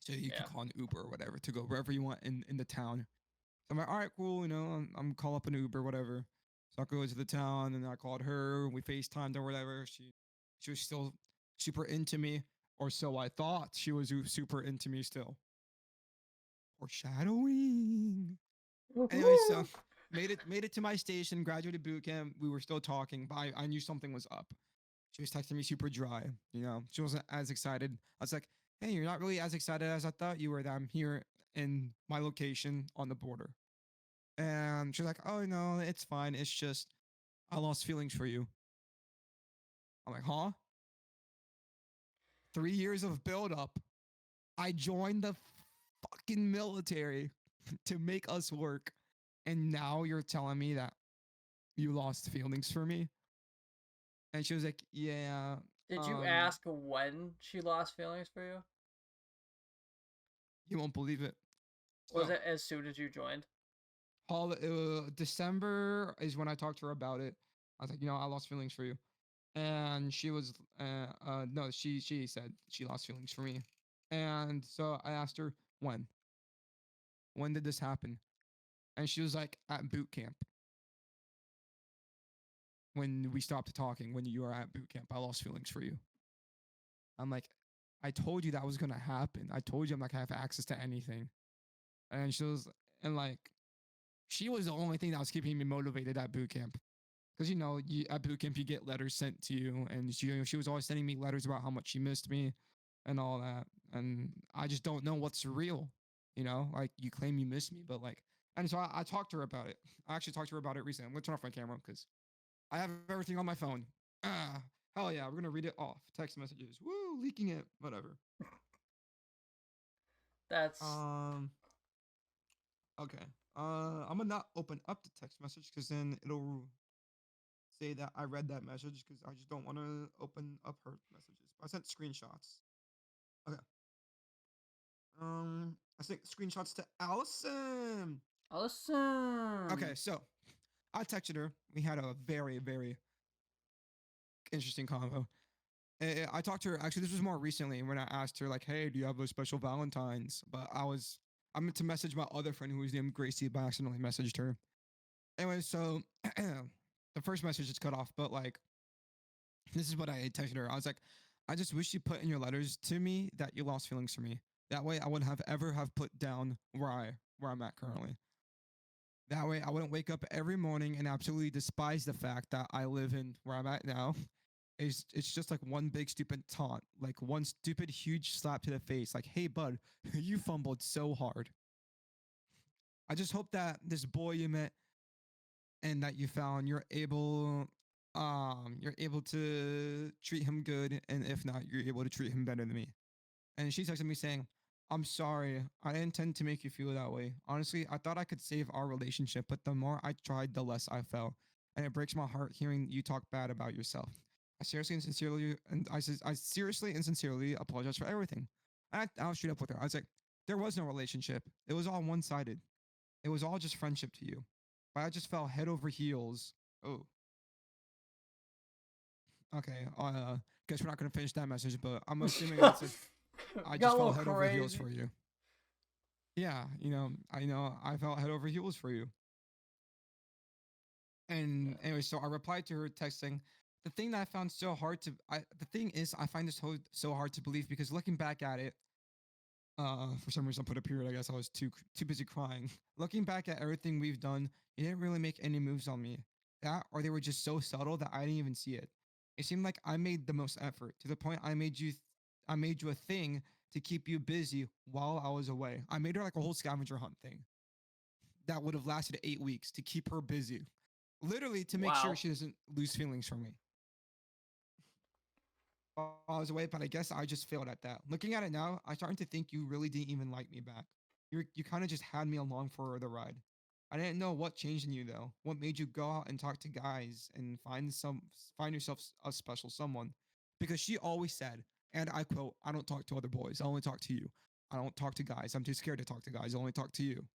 so you can call an Uber or whatever to go wherever you want in the town. So I'm like, all right, cool. I'm call up an Uber, whatever. So I go to the town, and I called her. We FaceTimed or whatever. She was still super into me, or so I thought. She was super into me still. Foreshadowing. Anyway, so made it to my station, graduated boot camp. We were still talking, but I knew something was up. She was texting me super dry. She wasn't as excited. I was like, hey, you're not really as excited as I thought you were that I'm here in my location on the border. And she's like, oh no, it's fine. It's just I lost feelings for you. I'm like, huh? 3 years of buildup. I joined the fucking military to make us work. And now you're telling me that you lost feelings for me? And she was like, yeah. Did you ask when she lost feelings for you? You won't believe it. Was So, it as soon as you joined? December is when I talked to her about it. I was like, I lost feelings for you. And she was, no, she said she lost feelings for me. And so I asked her, when? When did this happen? And she was like, at boot camp. When we stopped talking, when you were at boot camp, I lost feelings for you. I'm like, I told you that was gonna happen. I told you I'm not gonna have access to anything. And she was, and like, she was the only thing that was keeping me motivated at boot camp. Because at boot camp you get letters sent to you, and she was always sending me letters about how much she missed me, and all that. And I just don't know what's real. Like you claim you miss me, but like, and so I talked to her about it. I actually talked to her about it recently. I'm gonna turn off my camera because I have everything on my phone. Hell yeah, we're gonna read it off. Text messages. Woo, leaking it. Whatever. That's Okay. I'm gonna not open up the text message because then it'll say that I read that message because I just don't want to open up her messages. I sent screenshots. Okay. I sent screenshots to Allison. awesome. Okay, so I texted her. We had a very, very interesting convo. I talked to her. Actually, this was more recently when I asked her, like, "Hey, do you have a special Valentine's?" But I meant to message my other friend who was named Gracie, but I accidentally messaged her. Anyway, so the first message is cut off, but like, this is what I texted her. I was like, I just wish you put in your letters to me that you lost feelings for me. That way, I wouldn't have ever have put down where I'm at currently. That way, I wouldn't wake up every morning and absolutely despise the fact that I live in where I'm at now. It's just like one big stupid taunt, like one stupid huge slap to the face, like, hey bud, you fumbled so hard. I just hope that this boy you met and that you found, you're able to treat him good, and if not, you're able to treat him better than me. And she texted me saying, I'm sorry, I didn't intend to make you feel that way. Honestly, I thought I could save our relationship, but the more I tried, the less I felt. And it breaks my heart hearing you talk bad about yourself. I seriously and sincerely apologize for everything. And I was straight up with her. I was like, there was no relationship. It was all one sided. It was all just friendship to you. But I just fell head over heels. Oh, okay. Guess we're not gonna finish that message, but I'm assuming that's it. I Got just a fell little head over heels crazy. for you. Yeah, I fell head over heels for you. And anyway, so I replied to her texting. The thing that I found so hard to, the thing is, I find this so hard to believe because looking back at it, for some reason I put a period. I guess I was too busy crying. Looking back at everything we've done, you didn't really make any moves on me. That, or they were just so subtle that I didn't even see it. It seemed like I made the most effort to the point I made you a thing to keep you busy while I was away. I made her like a whole scavenger hunt thing that would have lasted 8 weeks to keep her busy, literally to make sure Wow. she doesn't lose feelings for me while I was away. But I guess I just failed at that. Looking at it now, I'm starting to think you really didn't even like me back. You kind of just had me along for the ride. I didn't know what changed in you though. What made you go out and talk to guys and find yourself a special someone? Because she always said, and I quote, "I don't talk to other boys. I only talk to you. I don't talk to guys. I'm too scared to talk to guys. I only talk to you."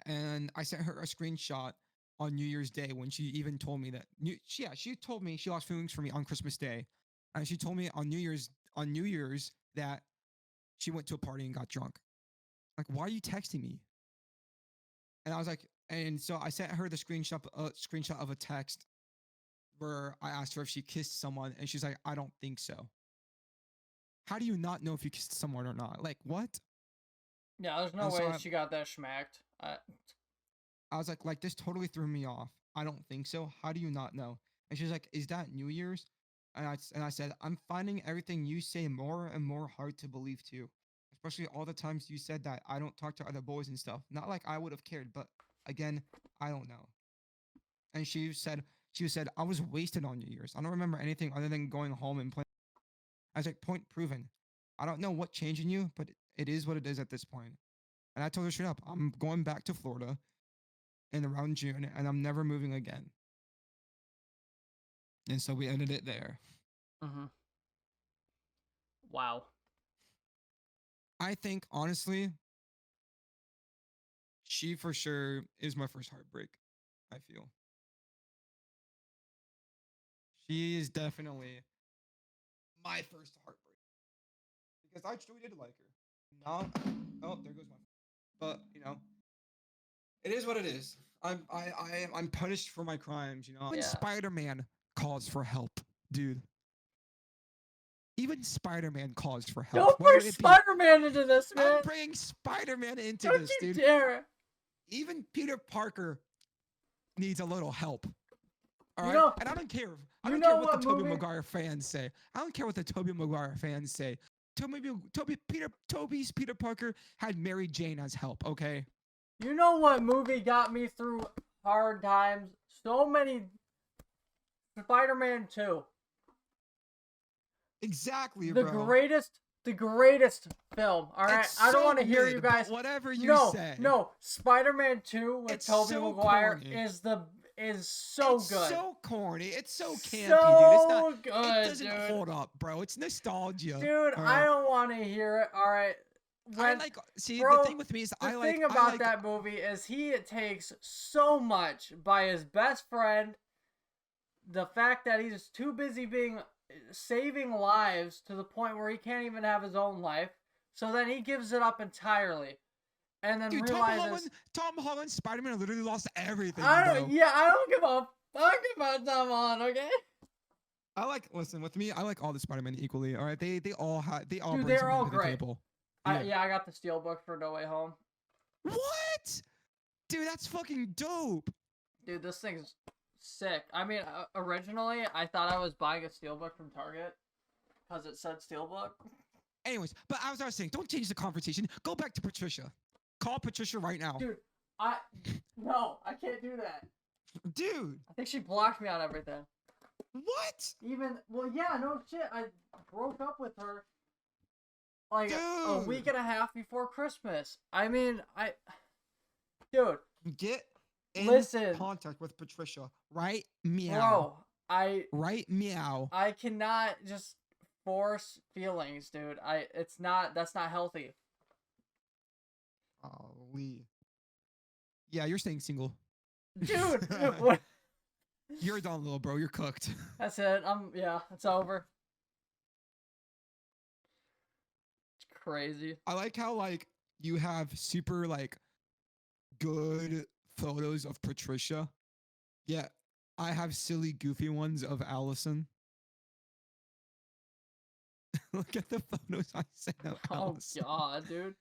And I sent her a screenshot on New Year's Day when she even told me that. She told me she lost feelings for me on Christmas Day, and she told me on New Year's that she went to a party and got drunk. Like, why are you texting me? And I was like, and so I sent her the screenshot of a text where I asked her if she kissed someone, and she's like, I don't think so. How do you not know if you kissed someone or not? Like, what? Yeah, there's no And so way she got that schmacked. I was like, this totally threw me off. I don't think so. How do you not know? And she's like, is that New Year's? And I said, I'm finding everything you say more and more hard to believe too. Especially all the times you said that I don't talk to other boys and stuff. Not like I would have cared, but again, I don't know. and she said I was wasted on New Year's. I don't remember anything other than going home and playing. I was like, point proven. I don't know what changed in you, but it is what it is at this point. And I told her straight up, I'm going back to Florida in around June, and I'm never moving again. And so we ended it there. Mm-hmm. Wow. I think honestly, she for sure is my first heartbreak. I feel she is definitely my first heartbreak because I truly did like her. No, oh, there goes my. But it is what it is. I'm punished for my crimes. When Yeah. Spider-Man calls for help, dude. Even Spider-Man calls for help. Don't whether bring it be- Spider-Man into this, man. I'm bringing Spider-Man into Don't this, you dude. dare. Even Peter Parker needs a little help. All You right, know- and I don't care. I you don't know care what what the Tobey movie- Maguire fans say. I don't care what the Tobey Maguire fans say. Toby's Peter Parker had Mary Jane as help. Okay. You know what movie got me through hard times? So many. Spider-Man 2. Exactly, The bro. greatest film. All right, It's I don't so want to hear mid, you but guys. whatever you no, say. no. Spider-Man 2 with It's Tobey so Maguire corny. is so It's good. so corny. It's so campy, dude. It's So not. good, It doesn't dude. hold up, bro. It's nostalgia. Dude, all I right? don't want to hear it. All right. I like. See, bro, the thing with me is The I like. thing I about like, that movie is he takes so much by his best friend. The fact that he's too busy saving lives to the point where he can't even have his own life. So then he gives it up entirely, and then Dude, realizes Tom Holland, Spider-Man literally lost everything, I bro. don't. Yeah, I don't give a fuck about Tom Holland. Okay. Listen, with me, I like all the Spider-Man equally. All right, they all Dude, bring they're something all to the great. table. Yeah, I got the Steelbook for No Way Home. What? Dude, that's fucking dope. Dude, this thing's sick. I mean, originally I thought I was buying a Steelbook from Target because it said Steelbook. Anyways, but as I was saying, don't change the conversation. Go back to Patricia. Call Patricia right now. Dude, no, I can't do that. Dude. I think she blocked me on everything. What? Well, yeah, no shit. I broke up with her like a Dude. week and a half before Christmas. I mean, dude, Get in listen, contact with Patricia. Right? Meow. bro, Right? Meow. I cannot just force feelings, dude. That's not healthy. Oh, Lee. Yeah, you're staying single. Dude, what? You're done, little bro. You're cooked. That's it. It's over. It's crazy. I like how you have super good photos of Patricia. Yeah, I have silly goofy ones of Allison. Look at the photos I sent of Allison. Oh god, dude.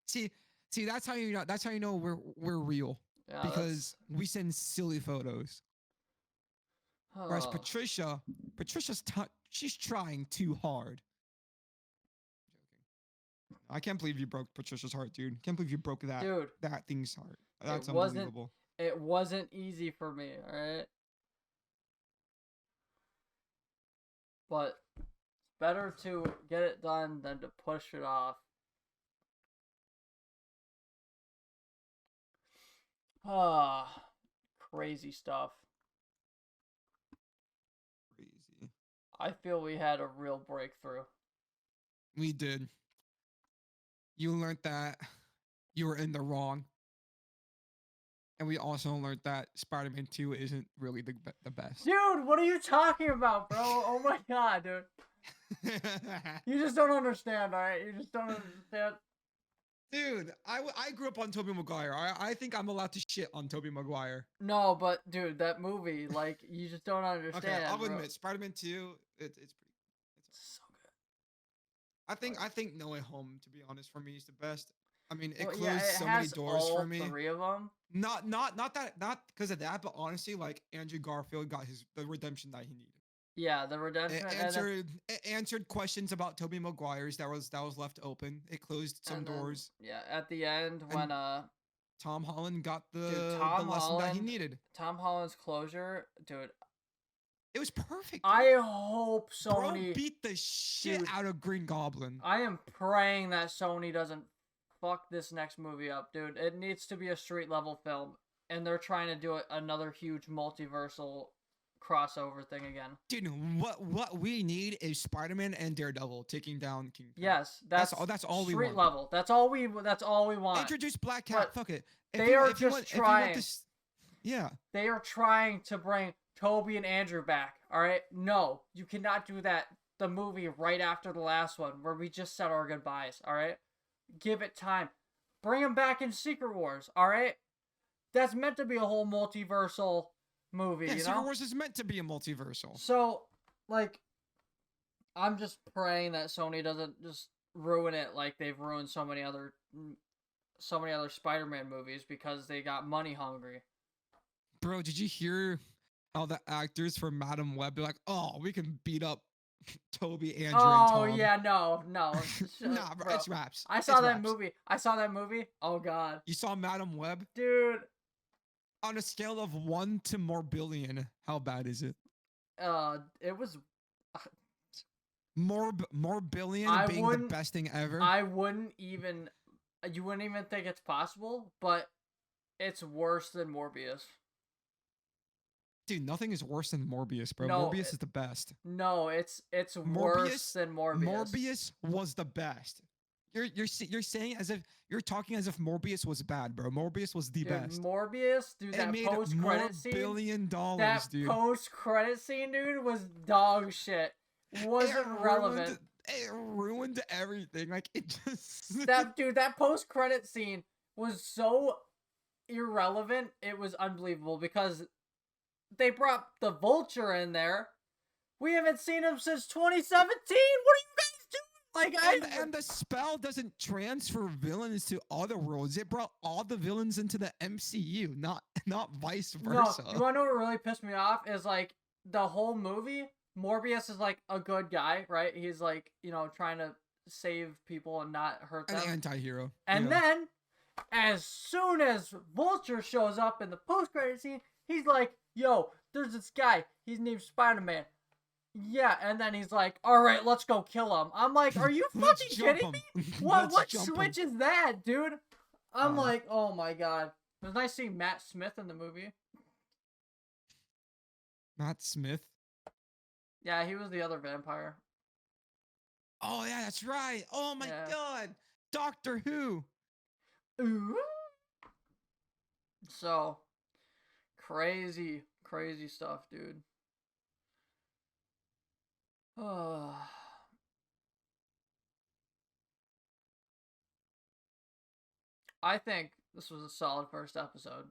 See, that's how you know. That's how you know we're real Yeah, because we send silly photos. Whereas Oh. Patricia's she's trying too hard. I can't believe you broke Patricia's heart, dude. Can't believe you broke that Dude, that thing's heart. That's wasn't- unbelievable. it wasn't easy for me, alright? But it's better to get it done than to push it off. Ah, crazy stuff. Crazy. I feel we had a real breakthrough. We did. You learned that you were in the wrong. And we also learned that Spider-Man 2 isn't really the best. Dude, what are you talking about, bro? Oh my god, dude. You just don't understand, alright? You just don't understand. Dude, I grew up on Tobey Maguire. I think I'm allowed to shit on Tobey Maguire. No, but dude, that movie, like, you just don't understand. Okay, I'll bro. admit, Spider-Man 2, it's pretty. So good. I think No Way Home, to be honest, for me is the best. I mean, it Well, closed yeah, it so many has doors all for me. 3 of them. Not because of that, but honestly, Andrew Garfield got the redemption that he needed. Yeah, the redemption. Answered questions about Tobey Maguire's that was left open. It closed some and then, doors. Yeah, at the end when Tom Holland got Dude, the Tom lesson that he Holland, needed. Tom Holland's closure, dude. It was perfect. I hope Bro Sony. beat the shit Dude, out of Green Goblin. I am praying that Sony doesn't fuck this next movie up, dude. It needs to be a street level film, and they're trying to do another huge multiversal crossover thing again. Dude, what we need is Spider-Man and Daredevil taking down Kingpin. Yes, that's all we want. Street level. That's all we want. Introduce Black Cat. But fuck it. They are just trying. Yeah. They are trying to bring Toby and Andrew back. All right. No, you cannot do that. The movie right after the last one, where we just said our goodbyes. All right. Give it time. Bring them back in Secret Wars. All right. That's meant to be a whole multiversal movie. Yeah, you know. Secret Wars is meant to be a multiversal. So, like, I'm just praying that Sony doesn't just ruin it like they've ruined so many other Spider-Man movies because they got money hungry. Bro, did you hear how the actors for Madam Web? They're like, oh, we can beat up Toby, Andrew, and Tom. Oh yeah, no. Nah, bro, it's raps. I saw that movie. Oh god. You saw Madam Web? Dude. On a scale of 1 to more billion, how bad is it? It was more billion being the best thing ever. You wouldn't even think it's possible, but it's worse than Morbius. Dude, nothing is worse than Morbius, bro. No, Morbius is the best. No, it's worse than Morbius. Morbius was the best. You're saying as if you're talking as if Morbius was bad, bro. Morbius was the best. Morbius, dude, that post-credit scene. $1 billion, that dude. Post-credit scene, dude, was dog shit. Wasn't relevant. It ruined everything. Like it just that post-credit scene was so irrelevant. It was unbelievable because they brought the Vulture in there. We haven't seen him since 2017. What are you guys doing? And the spell doesn't transfer villains to other worlds. It brought all the villains into the MCU, not vice versa. No, you wanna know what really pissed me off is like the whole movie. Morbius is like a good guy, right? He's like, trying to save people and not hurt them. An anti-hero. And then, as soon as Vulture shows up in the post-credit scene, he's like, yo, there's this guy. He's named Spider-Man. Yeah, and then he's like, all right, let's go kill him. I'm like, are you fucking kidding me? What switch is that, dude? I'm like, oh my god. It was nice seeing Matt Smith in the movie. Matt Smith? Yeah, he was the other vampire. Oh, yeah, that's right. Oh, my God. Doctor Who. Ooh. So, crazy stuff, dude. I think this was a solid first episode.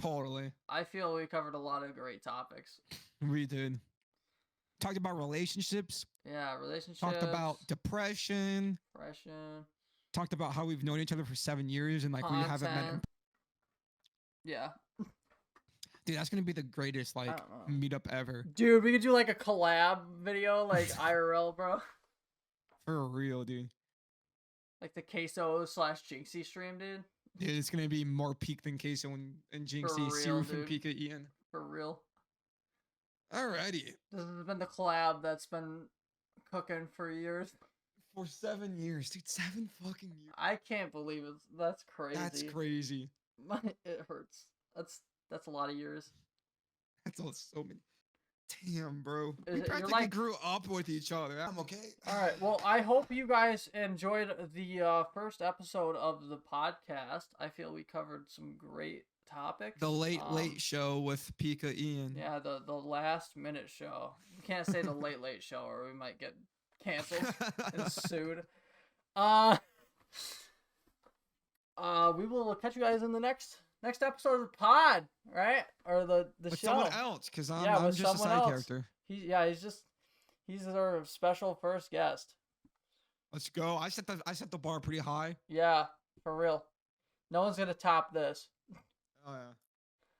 Totally. I feel we covered a lot of great topics. We did. Talked about relationships. Yeah, relationships. Talked about depression. Talked about how we've known each other for 7 years and we haven't met him. Yeah. Dude, that's gonna be the greatest meetup ever. Dude, we could do a collab video, IRL, bro. For real, dude. Like the Queso / Jinxie stream, dude. Dude, it's gonna be more peak than Queso and Jinxie, Searoof and Pika Ian. For real. Alrighty. This has been the collab that's been cooking for years. For 7 years, dude. 7 fucking years. I can't believe it. That's crazy. That's crazy. It hurts. That's a lot of years. That's all so many. Damn, bro. We practically grew up with each other. I'm okay. Alright, well, I hope you guys enjoyed the first episode of the podcast. I feel we covered some great topics. The late show with Pika Ian. Yeah, the last minute show. You can't say the late show or we might get canceled and sued. We will catch you guys in the next episode of the pod, right? Or the with show. Someone else, because I'm just a side character. He's our special first guest. Let's go. I set the bar pretty high. Yeah, for real. No one's gonna top this. Oh yeah.